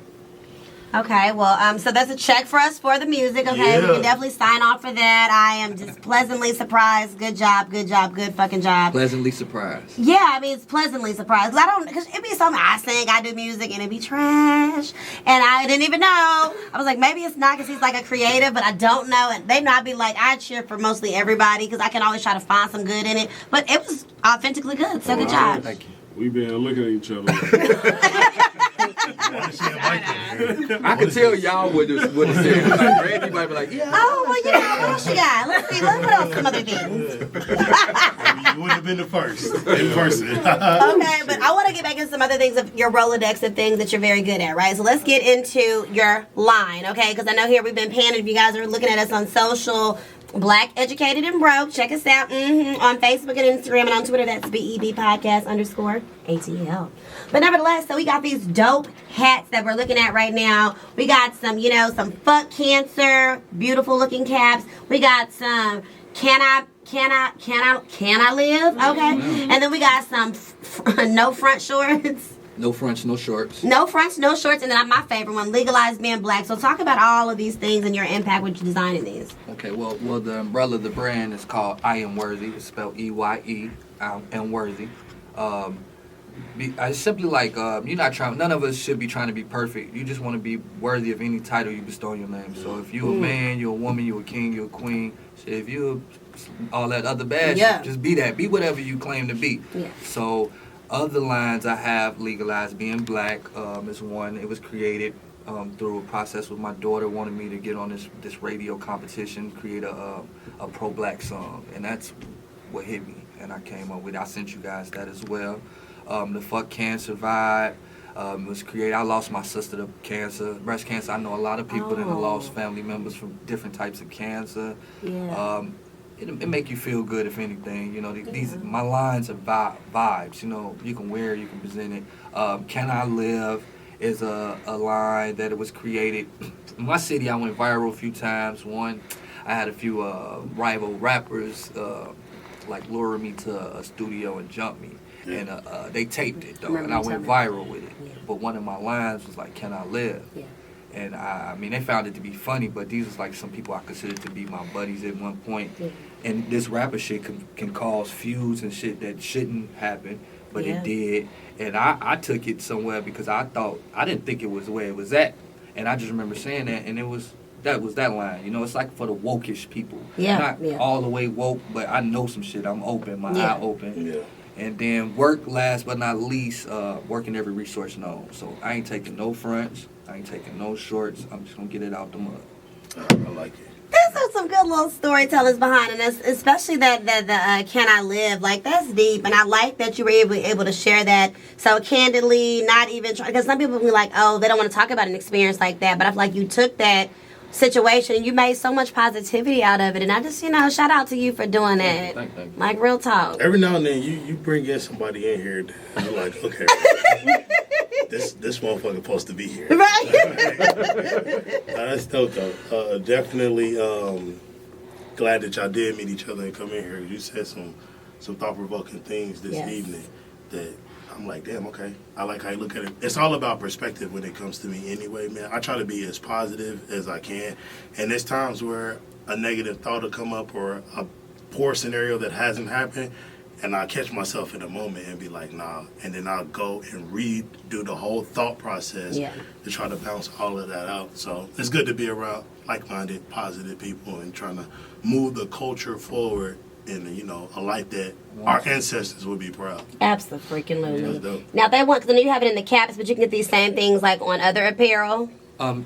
Okay, well, so that's a check for us for the music, okay? We Yeah. can definitely sign off for that. I am just pleasantly surprised. Good job, good fucking job. Pleasantly surprised. Yeah, I mean, it's pleasantly surprised. Because it be something I sing, I do music, and it be trash. And I didn't even know. I was like, maybe it's not because he's like a creative, but I don't know. And they not be like, I cheer for mostly everybody because I can always try to find some good in it. But it was authentically good, so good job. Thank you. We been looking at each other. I can tell y'all would have said. Like, Randy might be like, yeah. Oh, well, what else you got? Let's see, what else, some other things? You wouldn't have been the first in person. Okay, but I want to get back into some other things of your Rolodex of things that you're very good at, right? So let's get into your line, okay? Because I know here we've been panning. If you guys are looking at us on social, Black Educated and Broke, check us out on Facebook and Instagram and on Twitter. That's BEB Podcast _ATL. But nevertheless, so we got these dope hats that we're looking at right now. We got some, some fuck cancer, beautiful looking caps. We got some can I live? Okay. And then we got some no front shorts. No fronts, no shorts. No fronts, no shorts, and then my favorite one, legalized being black. So talk about all of these things and your impact with designing these. Okay, well, the umbrella, the brand is called I Am Worthy. It's spelled EYE. I am worthy. I simply like you're not trying. None of us should be trying to be perfect. You just want to be worthy of any title you bestow on your name. So if you're a man, you're a woman, you're a king, you're a queen. Shit, if you're all that other bad shit, just be that. Be whatever you claim to be. Yeah. So other lines I have legalized being black is one. It was created through a process with my daughter wanted me to get on this radio competition, create a pro-black song, and that's what hit me. And I came up with it. I sent you guys that as well. The Fuck Cancer vibe was created. I lost my sister to cancer, breast cancer. I know a lot of people that have lost family members from different types of cancer. Yeah. It make you feel good, if anything. These my lines are vibes. You can wear it, you can present it. Can I Live is a line that it was created. In my city, I went viral a few times. One, I had a few rival rappers like lure me to a studio and jump me. And they taped it, though, and I went viral with it. Yeah. But one of my lines was like, can I live? Yeah. And I mean, they found it to be funny, but these was like some people I considered to be my buddies at one point. Yeah. And this rapper shit can cause feuds and shit that shouldn't happen, but Yeah. it did. And I took it somewhere because I didn't think it was where it was at. And I just remember saying that, and that was that line. You know, it's like for the wokish people. Yeah, Not yeah. all the way woke, but I know some shit. I'm open, my Yeah. eye open. Yeah. And then work, last but not least, working every resource known. So I ain't taking no fronts. I ain't taking no shorts. I'm just going to get it out the mud. I like it. There's some good little storytellers behind it, especially that the Can I Live, like that's deep, and I like that you were able to share that so candidly, not even try, because some people be like, oh, they don't want to talk about an experience like that, but I feel like you took that situation and you made so much positivity out of it, and I just, shout out to you for doing that. Thank you. Like real talk. Every now and then, you bring in somebody in here that you're like, okay, this motherfucker supposed to be here. Right. That's dope though. Definitely glad that y'all did meet each other and come in here. You said some thought provoking things this Yes. evening that I'm like, damn, okay. I like how you look at it. It's all about perspective when it comes to me anyway, man. I try to be as positive as I can. And there's times where a negative thought will come up or a poor scenario that hasn't happened, and I'll catch myself in a moment and be like, nah. And then I'll go and redo the whole thought process Yeah. to try to bounce all of that out. So it's good to be around like-minded, positive people and trying to move the culture forward in a life that our ancestors would be proud. That's That's dope. Now, if they want, because I know you have it in the caps, but you can get these same things like on other apparel.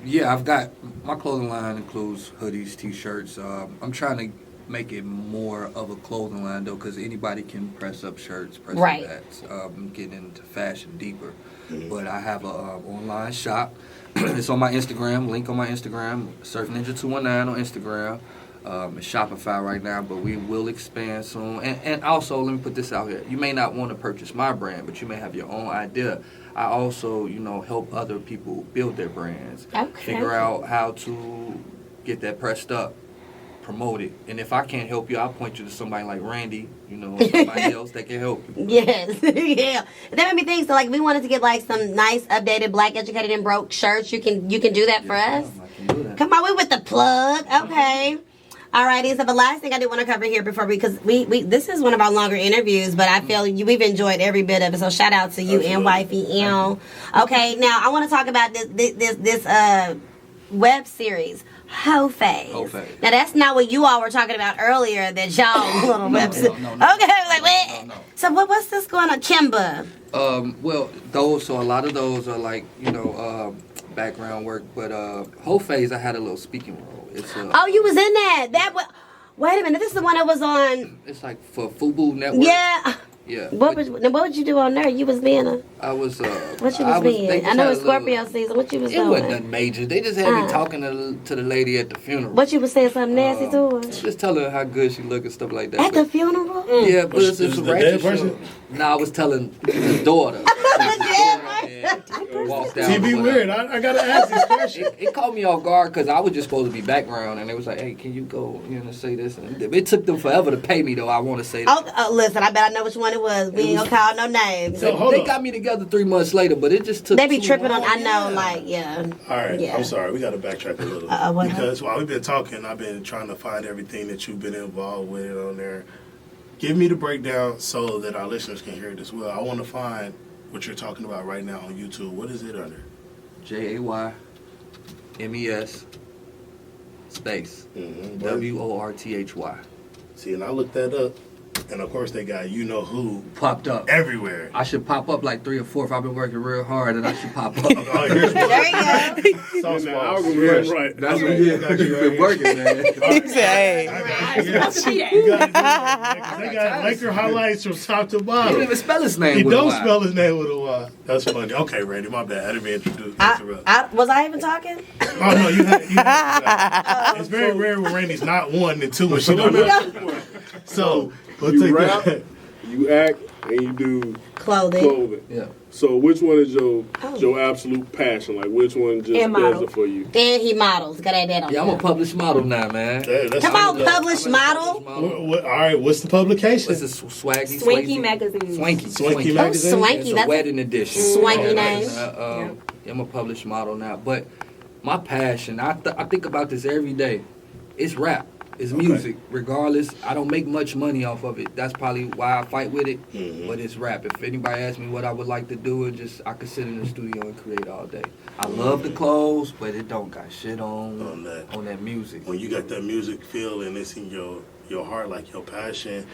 Yeah, I've got my clothing line includes hoodies, t-shirts. I'm trying to make it more of a clothing line though, because anybody can press up shirts, press Right. up hats. I'm getting into fashion deeper, but I have a online shop. It's on my Instagram. Link on my Instagram. Surf Ninja 219 on Instagram. It's Shopify right now, but we will expand soon. And also, let me put this out here. You may not want to purchase my brand, but you may have your own idea. I also, help other people build their brands. Okay. Figure out how to get that pressed up, promote it. And if I can't help you, I'll point you to somebody like Randy, or somebody else that can help you. Yes, yeah. That made me think. So, like, if we wanted to get like some nice, updated, Black, educated, and broke shirts, you can do that for us. I can do that. Come on, we with the plug. Okay. Alrighty, so the last thing I do want to cover here before because we this is one of our longer interviews, but I feel we've enjoyed every bit of it. So shout out to you and wifey M. Okay, now I want to talk about this web series, Hoe Phase. Hoe Phase. Now that's not what you all were talking about earlier. That y'all little web series. no. Okay, like what? No. So what's this going on, Kimba? Well, a lot of those are like, background work, but Hoe Phase, I had a little speaking role. It's Oh, you was in that. Wait a minute. This is the one that was on. it's like for Fubu Network. Yeah. Yeah. What would you do on there? You was being a. I was What you I was they being? just I know had it's a little- Scorpio season. What you was It wasn't doing? nothing major. They just had me talking to the lady at the funeral. What you was saying something nasty to her? Just telling her how good she looked and stuff like that. At the But- funeral? yeah, but it's Was a the ratchet dead person? show. No, I was telling the daughter. Walked out. See, be but, weird. I gotta ask this question. It caught me off guard because I was just supposed to be background, and they was like, "Hey, can you go, say this?" And it took them forever to pay me, though. I want to say that. Oh, listen, I bet I know which one it was. We ain't gonna call no names. So hold They on. got me together 3 months later, but it just took. They be too tripping on. long. I know, like, yeah. All right, Yeah. I'm sorry. We got to backtrack a little what because while we've been talking, I've been trying to find everything that you've been involved with on there. Give me the breakdown so that our listeners can hear it as well. I want to find what you're talking about right now on YouTube. What is it under? JAYMES space Mm-hmm. WORTHY See, and I looked that up, and of course they got who popped up. everywhere. I should pop up like 3 or 4 if I've been working real hard, and I should pop up. Oh, here's one. There you go. Sauce In the balls. algorithm, right. That's Okay, what you I got you right been working, man. He said, hey. You gotta do that. They got Laker highlights from top to He bottom. didn't even spell his name. He with a don't Y. spell his name with a Y. That's funny. Okay, Randy, my bad. I didn't mean to introduce. Was I even talking? Oh no, you had it's very rare when Randy's not 1 and 2 and she don't know. So we'll You take rap, that. you act, and you do Clothing. clothing. Yeah. So which one is your absolute passion? Like which one just And does model. it for you? And he models. Got that on Yeah, I'm a there. published model now, man. Yeah, that's Come on, good. published model. All right, what's the publication? What's this Swaggy? Swanky Swayze? magazine. Swanky. Swanky Oh, magazine. swanky. It's a That's wedding edition. Swanky name. I'm a published model now, but my passion, I think about this every day. It's rap. It's music. Regardless, I don't make much money off of it. That's probably why I fight with it. But it's rap. If anybody asks me what I would like to do, I could sit in the studio and create all day. I love the clothes, but it don't got shit on that music. When you got that music feel and it's in your heart, like your passion,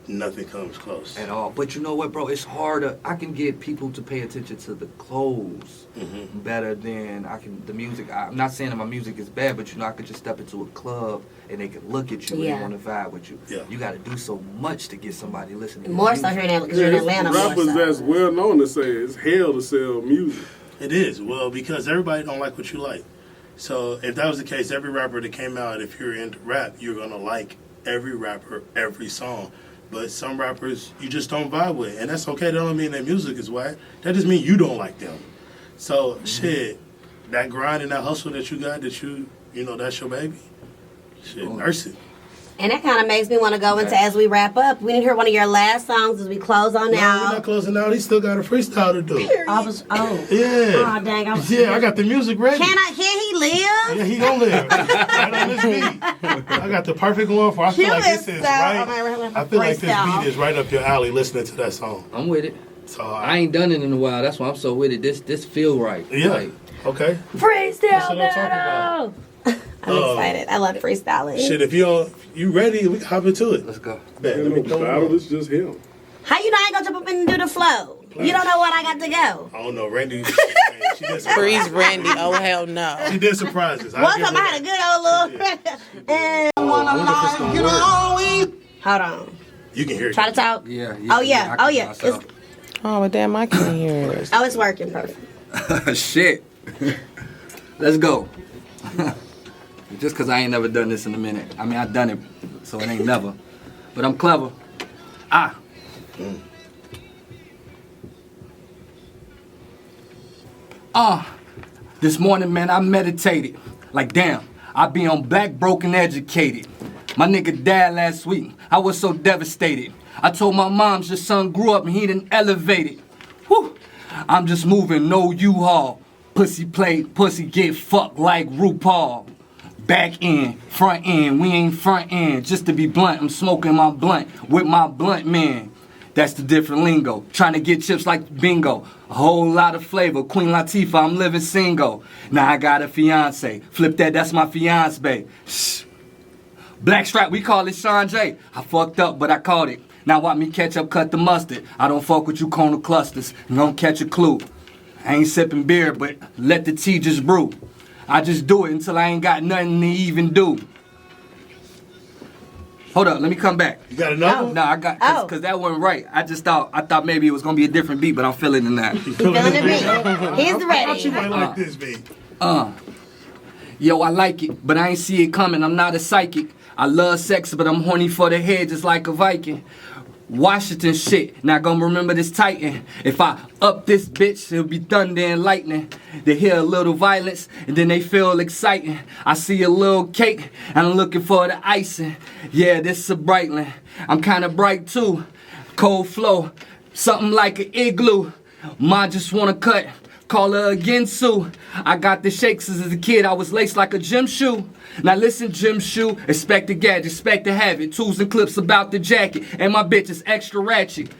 nothing comes close. At all. But you know what, bro? It's harder. I can get people to pay attention to the clothes better than the music. I'm not saying that my music is bad, but I could just step into a club and they can look at you and want to vibe with you. Yeah. You got to do so much to get somebody listening. More so here in Atlanta. More Rappers so. that's well known to say it's hell to sell music. It is. Well, because everybody don't like what you like. So if that was the case, every rapper that came out, if you're into rap, you're going to like every rapper, every song. But some rappers you just don't vibe with. And that's okay. That don't mean their music is whack. That just means you don't like them. So, shit, that grind and that hustle that you got, that you know, that's your baby. Shit, nurse it. And that kind of makes me want to go into, as we wrap up, we didn't hear one of your last songs as we close on No, we're out. not closing out. He still got a freestyle to do. Yeah. Oh, Dang. I got the music ready. Can he live? Yeah, he gonna live. Right on this beat. I got the perfect one for. I feel like this is right. I feel like this beat is right up your alley. Listening to that song. I'm with it. So I ain't done it in a while. That's why I'm so with it. This feel right. Yeah. Like, okay. Freestyle That's what I'm talking about. I'm excited. I love freestyling. Shit, if you ready, we can hop into it. let's go. Bet, let me throw it Battle on. is just him. How you know I ain't gonna jump up and do the flow? You don't know what I got to go. I don't know, Randy. She did Freeze Randy. Oh, hell no. She did surprises. One time I had a good old little. Hold on. You can hear it. Try to talk. Yeah. Oh yeah. I Oh can yeah. myself. Oh, well, damn, I can't hear it. It's working perfect. Shit. Let's go. Just because I ain't never done this in a minute. I mean, I done it, so it ain't never. But I'm clever. This morning, man, I meditated. Like, damn, I be on black, broken, educated. My nigga died last week. I was so devastated. I told my moms your son grew up and he done elevated. Whew. I'm just moving, no U-Haul. Pussy play, pussy get fucked like RuPaul. Back end, front end, we ain't front end. Just to be blunt, I'm smoking my blunt with my blunt man. That's the different lingo. Trying to get chips like bingo. A whole lot of flavor. Queen Latifah, I'm living single. Now I got a fiance. Flip that's my fiance, babe. Shh. Blackstrap, we call it Sean J. I fucked up, but I caught it. Now watch me catch up, cut the mustard. I don't fuck with you corner clusters. You don't catch a clue. I ain't sipping beer, but let the tea just brew. I just do it until I ain't got nothing to even do. Hold up, let me come back. You got another? No, I got, cause that wasn't right. I thought maybe it was gonna be a different beat, but I'm feeling in that. Feeling the beat. He's I thought you ready. might like this beat. Yo, I like it, but I ain't see it coming. I'm not a psychic. I love sex, but I'm horny for the head just like a Viking. Washington shit, not gonna remember this Titan. If I up this bitch, it'll be thunder and lightning. They hear a little violence, and then they feel exciting. I see a little cake, and I'm looking for the icing. Yeah, this is a Breitling. I'm kinda bright too. Cold flow, something like an igloo. Ma just wanna cut, call her again, Sue. I got the shakes as a kid, I was laced like a gym shoe. Now listen, gym shoe, expect the gadget, expect to have it. Tools and clips about the jacket, and my bitch is extra ratchet.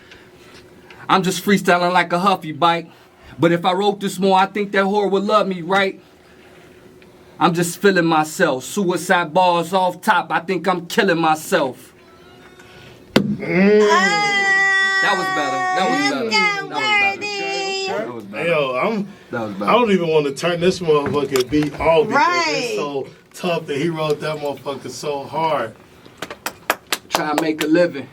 I'm just freestyling like a Huffy bite. But if I wrote this more, I think that whore would love me, right? I'm just feeling myself. Suicide bars off top, I think I'm killing myself. That was better. That was better. Hey, yo, That was I better. don't even want to turn this motherfucking beat off because Right. it's so tough that he wrote that motherfucker so hard. Try to make a living.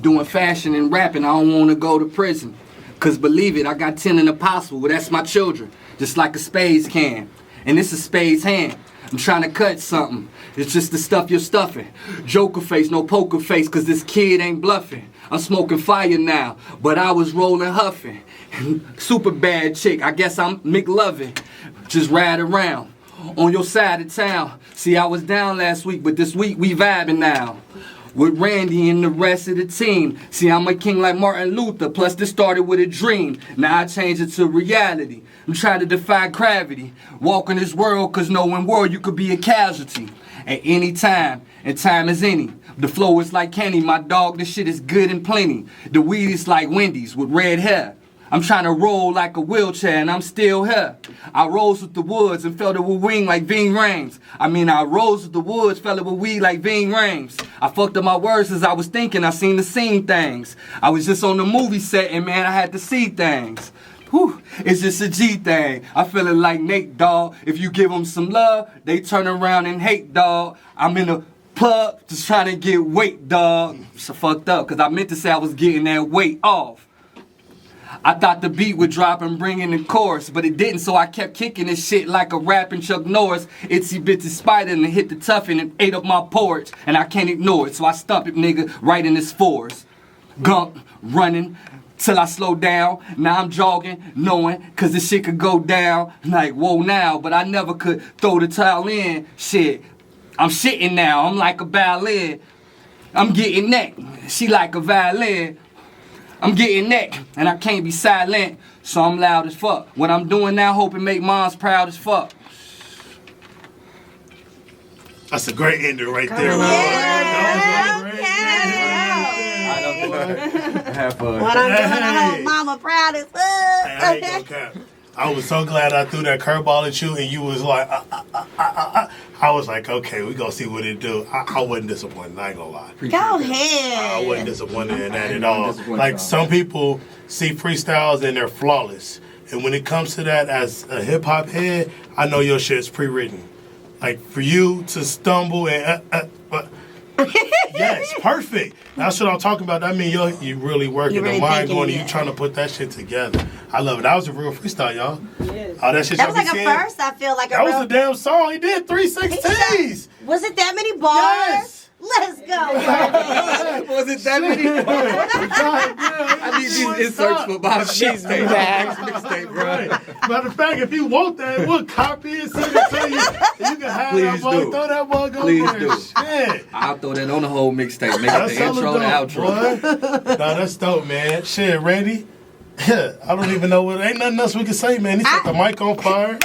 Doing fashion and rapping, I don't want to go to prison. Cause believe it, I got 10 in the possible. Well, that's my children. Just like a spades can. And this is spades hand. I'm trying to cut something. It's just the stuff you're stuffing. Joker face, no poker face, cause this kid ain't bluffing. I'm smoking fire now, but I was rolling huffing. Super bad chick, I guess I'm McLovin. Just ride around on your side of town. See, I was down last week, but this week we vibing now. with Randy and the rest of the team. See, I'm a king like Martin Luther, plus this started with a dream. Now I change it to reality. I'm trying to defy gravity. Walk in this world, cause knowing world you could be a casualty. At any time, and time is any. The flow is like Kenny, my dog, this shit is good and plenty. The weed is like Wendy's with red hair. I'm trying to roll like a wheelchair and I'm still here. I rose with the woods and felt it with wing like Ving Rhames. I rose with the woods, felt it with weed like Ving Rhames. I fucked up my words as I was thinking, I seen the scene things. I was just on the movie set and man, I had to see things. Whew, it's just a G thing. I feel it like Nate, dawg. If you give them some love, they turn around and hate, dawg. I'm in a pub just trying to get weight, dawg. So fucked up, cause I meant to say I was getting that weight off. I thought the beat would drop and bring in the chorus, but it didn't, so I kept kicking this shit like a rapping Chuck Norris. Itsy bitsy spider and it hit the toughen and ate up my porch, and I can't ignore it, so I stumped it, nigga, right in his fours. Gunk, running, till I slow down. Now I'm jogging, knowing, cause this shit could go down. Like, whoa now, but I never could throw the towel in. Shit, I'm shitting now, I'm like a ballet. I'm getting neck, she like a violin. I'm getting neck, and I can't be silent, so I'm loud as fuck. What I'm doing now, hoping make moms proud as fuck. That's a great ending right there. Yeah. That was a great Have fun. What I'm doing, I hope mama proud as fuck. I ain't gonna cap. I was so glad I threw that curveball at you, and you was like, I was like, okay, we gonna see what it do. I wasn't disappointed. I ain't gonna lie. Go ahead. I wasn't disappointed in that at all. disappointed Like at all. some people see freestyles and they're flawless, and when it comes to that, as a hip hop head, I know your shit's pre-written. Like for you to stumble and yes, perfect. That's what I'm talking about. I mean, you really working You really the mind thinking, going, and yeah. you trying to put that shit together. I love it. That was a real freestyle, y'all. Yes. All that shit That y'all was be like a seeing, first, I feel like a that was real... a damn song. He did 316s. Was it that many bars? Yes. Let's go, Brandon. Was it that many? I need these inserts for my She's mixtape. back. Mixtape, bro. Right. Matter of fact, if you want that, we'll copy it, send it to you. And you can have that Please mug, do. throw that mug on Please there. do. Shit. I'll throw that on the whole mixtape. Make it That's the hella intro and dope, outro. boy. Nah, that's dope, man. Shit, Randy. I don't even know what. Ain't nothing else we can say, man. He set the mic on fire. Man,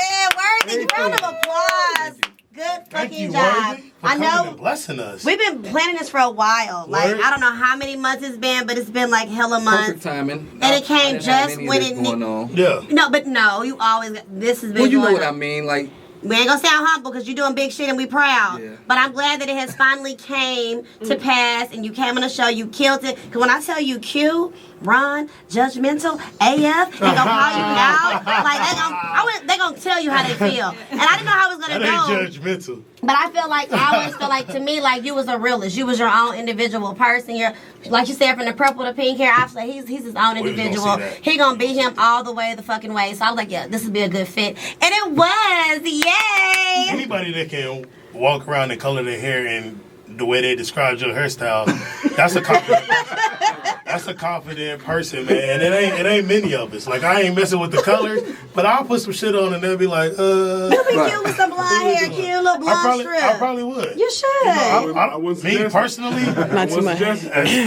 Worthy, round of applause. Good Thank fucking you, job. Worthy, for I coming know and blessing us. we've been planning this for a while. Like, Word. I don't know how many months it's been, but it's been like hella months. Perfect timing. And it came I didn't have just any of when this it going on. Yeah. No, but no, you always, this has been Well, you know going what I on. mean. Like, We ain't gonna sound humble because you're doing big shit and we proud. Yeah. But I'm glad that it has finally came to pass and you came on the show, you killed it. Because when I tell you Q, Ron, Judgmental, AF, they gonna call you out. Like, they gonna tell you how they feel. And I didn't know how it was That gonna ain't go. judgmental. But I feel like, I always feel like, to me, like you was a realist. You was your own individual person. You're, like you said, from the purple to pink hair, I feel like he's his own We was gonna individual. see that. He gonna beat him all the way the fucking way. So I was like, yeah, this would be a good fit. And it was, yay! Anybody that can walk around and color their hair and the way they described your hairstyle, that's a confident. That's a confident person, man. And it ain't many of us. Like I ain't messing with the colors, but I'll put some shit on and they'll be like, You be cute with some blonde hair, cute little blonde strip. I probably would. You should. I wouldn't Me suggest it. personally, Not too much.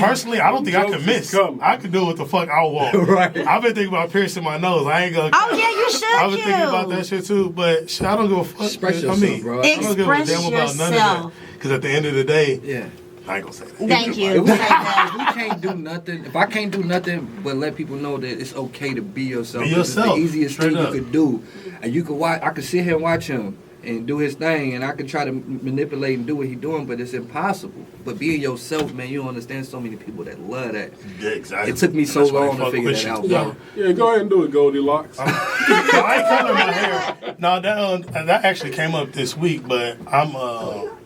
personally, I don't think I can miss. I can do what the fuck I want. Right. I've been thinking about piercing my nose. I ain't gonna. Oh, yeah, you should, I've been thinking Q. about that shit too, but shit, I don't give a fuck. Express I yourself, mean, bro. I don't give a Express damn about none of yourself. that. Because at the end of the day, yeah. I ain't gonna say that. Thank you. If we can't do nothing, if I can't do nothing but let people know that it's okay to be yourself. Be 'cause yourself, It's the easiest straight thing up. you could do. And you could watch. I could sit here and watch him and do his thing, and I could try to manipulate and do what he's doing, but it's impossible. But being yourself, man, you don't understand so many people that love that. Yeah, exactly. It took me so That's why they long to fuck figure with that you. out, Yeah, bro. yeah, go ahead and do it, Goldilocks. No, I ain't coloring my hair. No, that actually came up this week, but I'm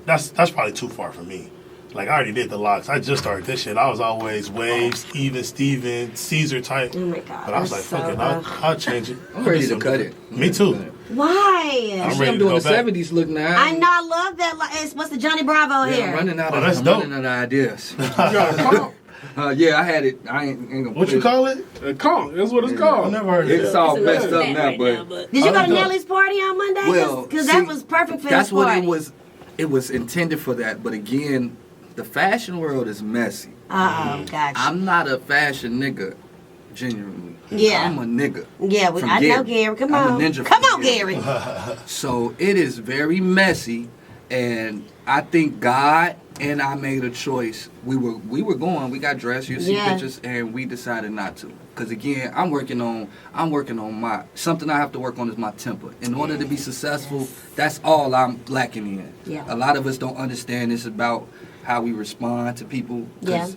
that's probably too far for me. Like I already did the locks. I just started this shit. I was always waves, even Steven, Caesar type. Oh my God, But I was like, that's so fuck it, rough. I'll change it. I'm ready to cut it. Me too. Why? I'm See, ready I'm to doing go the back. 70s look now. I know, I love that. It's, what's the Johnny Bravo Yeah, here? I'm running out Oh, of, that's I'm dope. running out of ideas. You got a conch. Yeah, I had it. I ain't gonna What put you it. call it? A conch. That's what it's I called. never heard of It's that. all messed up now, but Did you go to I don't know. Nelly's party on Monday? well, Because see, that was perfect for that's his what party. it was. It was intended for that, but again, The fashion world is messy. Gotcha. I'm not a fashion nigga, genuinely. Yeah. I'm a nigga. Yeah, from I know Gary. Come I'm on. a ninja Come from on, Gary. So it is very messy, and I think God and I made a choice. We were going. We got dressed. You see Yeah. pictures, and we decided not to. Cause again, I'm working on my something I have to work on is my temper. In order to be successful, that's all I'm lacking in. Yeah. A lot of us don't understand this about how we respond to people. 'Cause Yeah.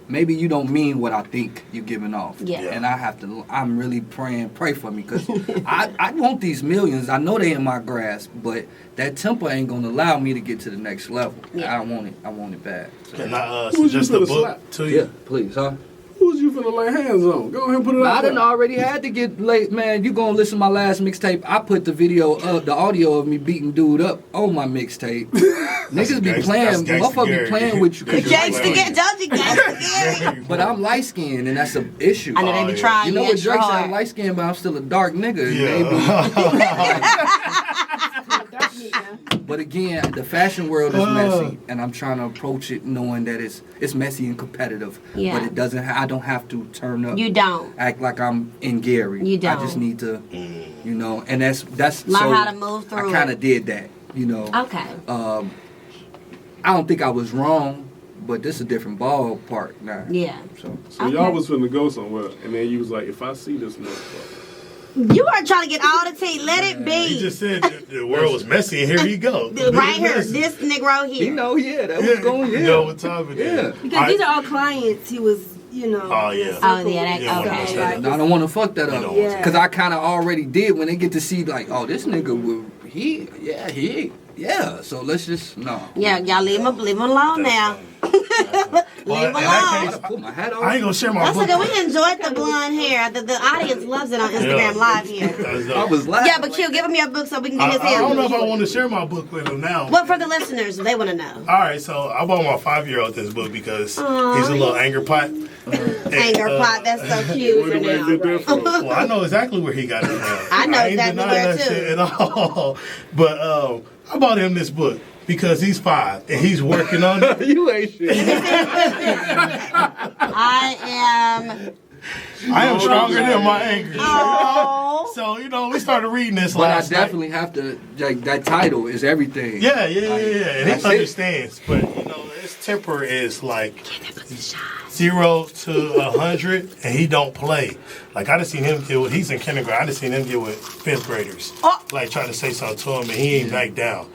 maybe you don't mean what I think you're giving off. Yeah. And I'm really pray for me, because I want these millions. I know they in my grasp, but that temper ain't gonna allow me to get to the next level. Yeah. I want it bad. So, Can I Who's you suggest a finna book slap? to you? yeah, please, huh? Who's you finna lay hands on? Go ahead and put it out I done there. already had to get late, man. You gonna listen to my last mixtape? I put the audio of me beating dude up on my mixtape. Niggas be Gangsta- playing, that's Gangsta motherfucker be Gary. playing with you. 'cause you Gangsta like- Gary. Don't you Gangsta Gary? But I'm light skinned, and that's an issue. I know they be yeah. trying You know you what extra Drake said? hard. I'm light skinned, but I'm still a dark nigga. and maybe- But again, the fashion world is messy, and I'm trying to approach it knowing that it's messy and competitive. Yeah. But it doesn't. I don't have to turn up. You don't. Act like I'm in Gary. You I don't. just need to, you know, and that's Learn so how to move through I kind it. of did that, you know. Okay. I don't think I was wrong, but this is a different ballpark now. Yeah. So So y'all was finna go somewhere, and then you was like, if I see this motherfucker. You are trying to get all the tea. Let it He be. just said the world was messy, and here you go. Right here. Messy. This Negro here. you know, yeah, that was going. You Yeah, know what time it is. Yeah. Because these are all clients. He was, you know. Oh, yeah. Oh, yeah. That, Yeah, okay. yeah. No, I don't want to fuck that You up. don't want to. Because I kind of already did when they get to see, like, oh, this nigga, so let's just, no. Yeah, y'all leave him alone now. Leave him in that alone. case, I put my hat on. I ain't gonna share my That's book. okay. We enjoyed the blonde hair. The audience loves it on Instagram Yeah. Live here. That's I dope. was laughing. Yeah, but Q, give him your book so we can get his I don't know if I hair. want to share my book with him now. What for the listeners? They want to know. All right, so I bought my 5-year-old this book because he's a little anger pot. Anger pot. That's so cute Where for the man now. get that from? Well, I know exactly where he got it from. I know ain't exactly denying where, that too. shit at all. But I bought him this book because he's 5 and he's working on it. You ain't shit. I I am stronger than my anger. Oh. So, we started reading this But I last night. definitely have to, like, that title is everything. Yeah. And That's he it. understands. But, his temper is like 0 to 100, and he don't play. Like, I just seen him deal with, he's in kindergarten, I just seen him deal with 5th graders. Like, trying to say something to him, and he ain't back down.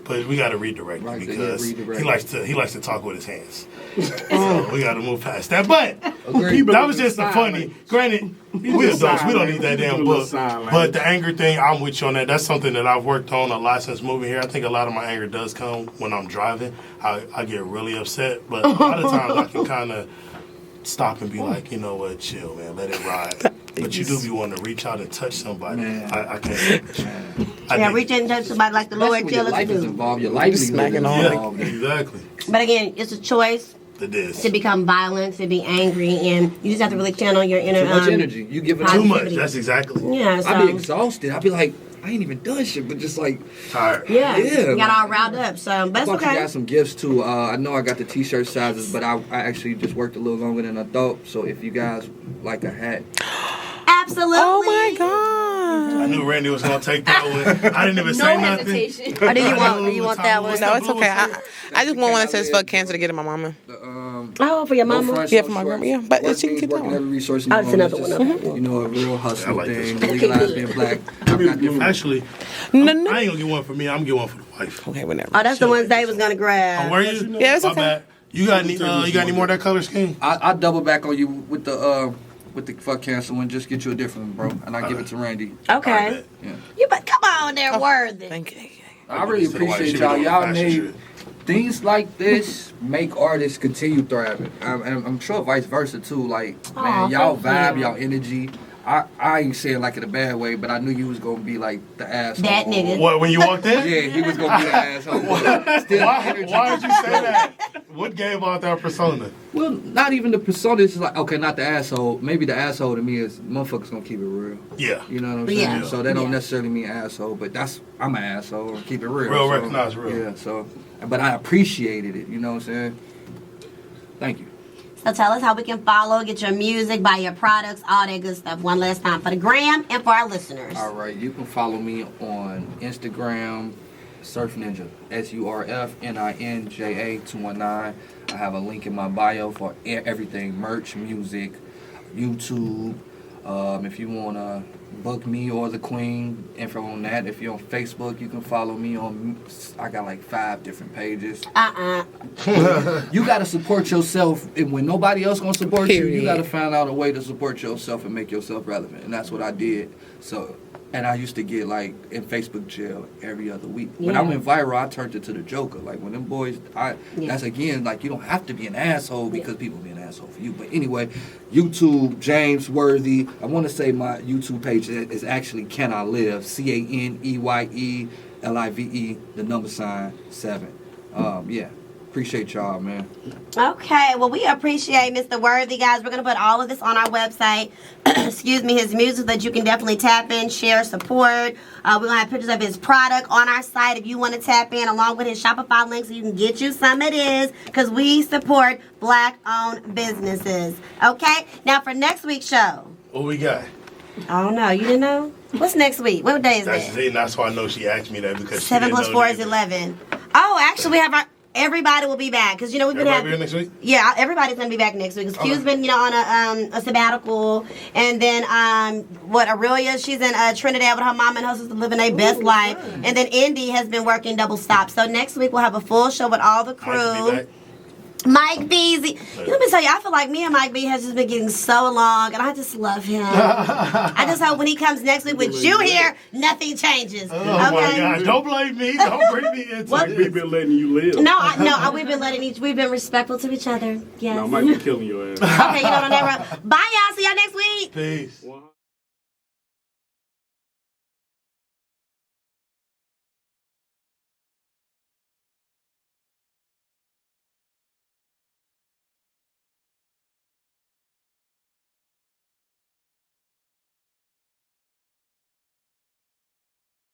But we got to redirect him Right, yeah, because redirect. he likes to talk with his hands. So we got to move past that. But Agreed. that was just a funny. Granted, we adults, we don't need that damn book. But the anger thing, I'm with you on that. That's something that I've worked on a lot since moving here. I think a lot of my anger does come when I'm driving. I get really upset, but a lot of times I can kind of stop and be like, you know what, chill, man, let it ride. But you do be wanting to reach out and touch somebody. I can't. Yeah, reach in and touch somebody like the Lord Especially when your tell us life to is do. involved, your livelihood is smacking on Yeah, involved. exactly. But again, it's a choice It is. to become violent, to be angry, and you just have to really channel your inner. Too much energy. You give it Too too much. positivity. That's exactly. Yeah, so I be exhausted. I be like, I ain't even done shit, but just like, Tired. yeah, Yeah, you got man. all riled up. So, but I it's thought you okay. got some gifts too. I know I got the t-shirt sizes, but I actually just worked a little longer than I thought. So if you guys like a hat, Absolutely. Oh my God. I knew Randy was gonna take that one. I didn't even say No nothing. hesitation. Or do you I want? knew Do you it want was that time. one? What's No, that it's blue okay. one? I just want one that says fuck cancer to get to my mama. Oh, for your no mama. front, Yeah, no for my shorts. grandma, yeah, but Work she can means keep that working one. every resource. Oh, it's another one. You know, a real hustle I like this thing. one. Legalize being black. I'm not different. Actually, No, I no. ain't gonna get one for me. I'm gonna get one for the wife. Okay, whatever. Oh, that's the ones Dave was gonna grab. Oh, were you? Yeah, it's My okay. bad. You got any more of that color scheme? I double back on you with the fuck cancer one. Just get you a different one, bro, and I give it to Randy. Okay. Yeah. You but come on, they're worthy. Thank you. I really appreciate y'all. Y'all made things like this make artists continue thriving. I'm sure vice versa too. Like, man, y'all thank vibe, you. y'all energy. I ain't saying like in a bad way, but I knew you was gonna be like the asshole. That nigga. What, when you walked in? Yeah, he was gonna be the asshole. Still Why energy. did you say that? What gave off that persona? Well, not even the persona. It's just like, okay, not the asshole. Maybe the asshole to me is motherfuckers gonna keep it real. Yeah. You know what I'm saying? Yeah. So that don't Yeah. necessarily mean asshole, but I'm an asshole. Keep it real. Real So, recognize real. Yeah. So, but I appreciated it. You know what I'm saying? Thank you. So tell us how we can follow, get your music, buy your products, all that good stuff. One last time for the gram and for our listeners. All right, you can follow me on Instagram, Surf Ninja, SurfNinja219. I have a link in my bio for everything, merch, music, YouTube. If you want to book me or the Queen, info on that. If you're on Facebook, you can follow me on, I got like 5 different pages. You got to support yourself, and when nobody else gonna support you, you Period. got to find out a way to support yourself and make yourself relevant, and that's what I did. So, and I used to get like in Facebook jail every other week. When I Yeah. went viral, I turned it to the Joker. Like when them boys, that's again like you don't have to be an asshole because people be an asshole for you. But anyway, YouTube James Worthy. I want to say my YouTube page is actually Can I Live? CANEYELIVE, the number sign 7. Yeah. Appreciate y'all, man. Okay, well, we appreciate Mr. Worthy, guys. We're going to put all of this on our website. Excuse me, his music that you can definitely tap in, share, support. We're going to have pictures of his product on our site if you want to tap in, along with his Shopify link so you can get you some of this, because we support Black-owned businesses. Okay, now for next week's show. What we got? I don't know. You didn't know? What's next week? What day is That's that? it. That's why I know she asked me that because 7 she plus didn't 4 know is neither. 11. Oh, actually, we have our... Everybody will be back because we've been Everybody having. here next week? Yeah, everybody's gonna be back next week. 'Cause Q's been, on a sabbatical, and then Aurelia, she's in Trinidad with her mom and her sister living their best life, and then Indy has been working double stop. So next week we'll have a full show with all the Nice to be crew. back. Mike Beasley. Let me tell you, I feel like me and Mike B has just been getting so along, and I just love him. I just hope when he comes next week with you here, nothing changes. Oh my Okay? God! Don't blame me. Don't bring me into What? We've this. been letting you live. No, we've been respectful to each other. Yes. I might be killing your ass. Okay, you know what? Bye, y'all. See y'all next week. Peace. Well,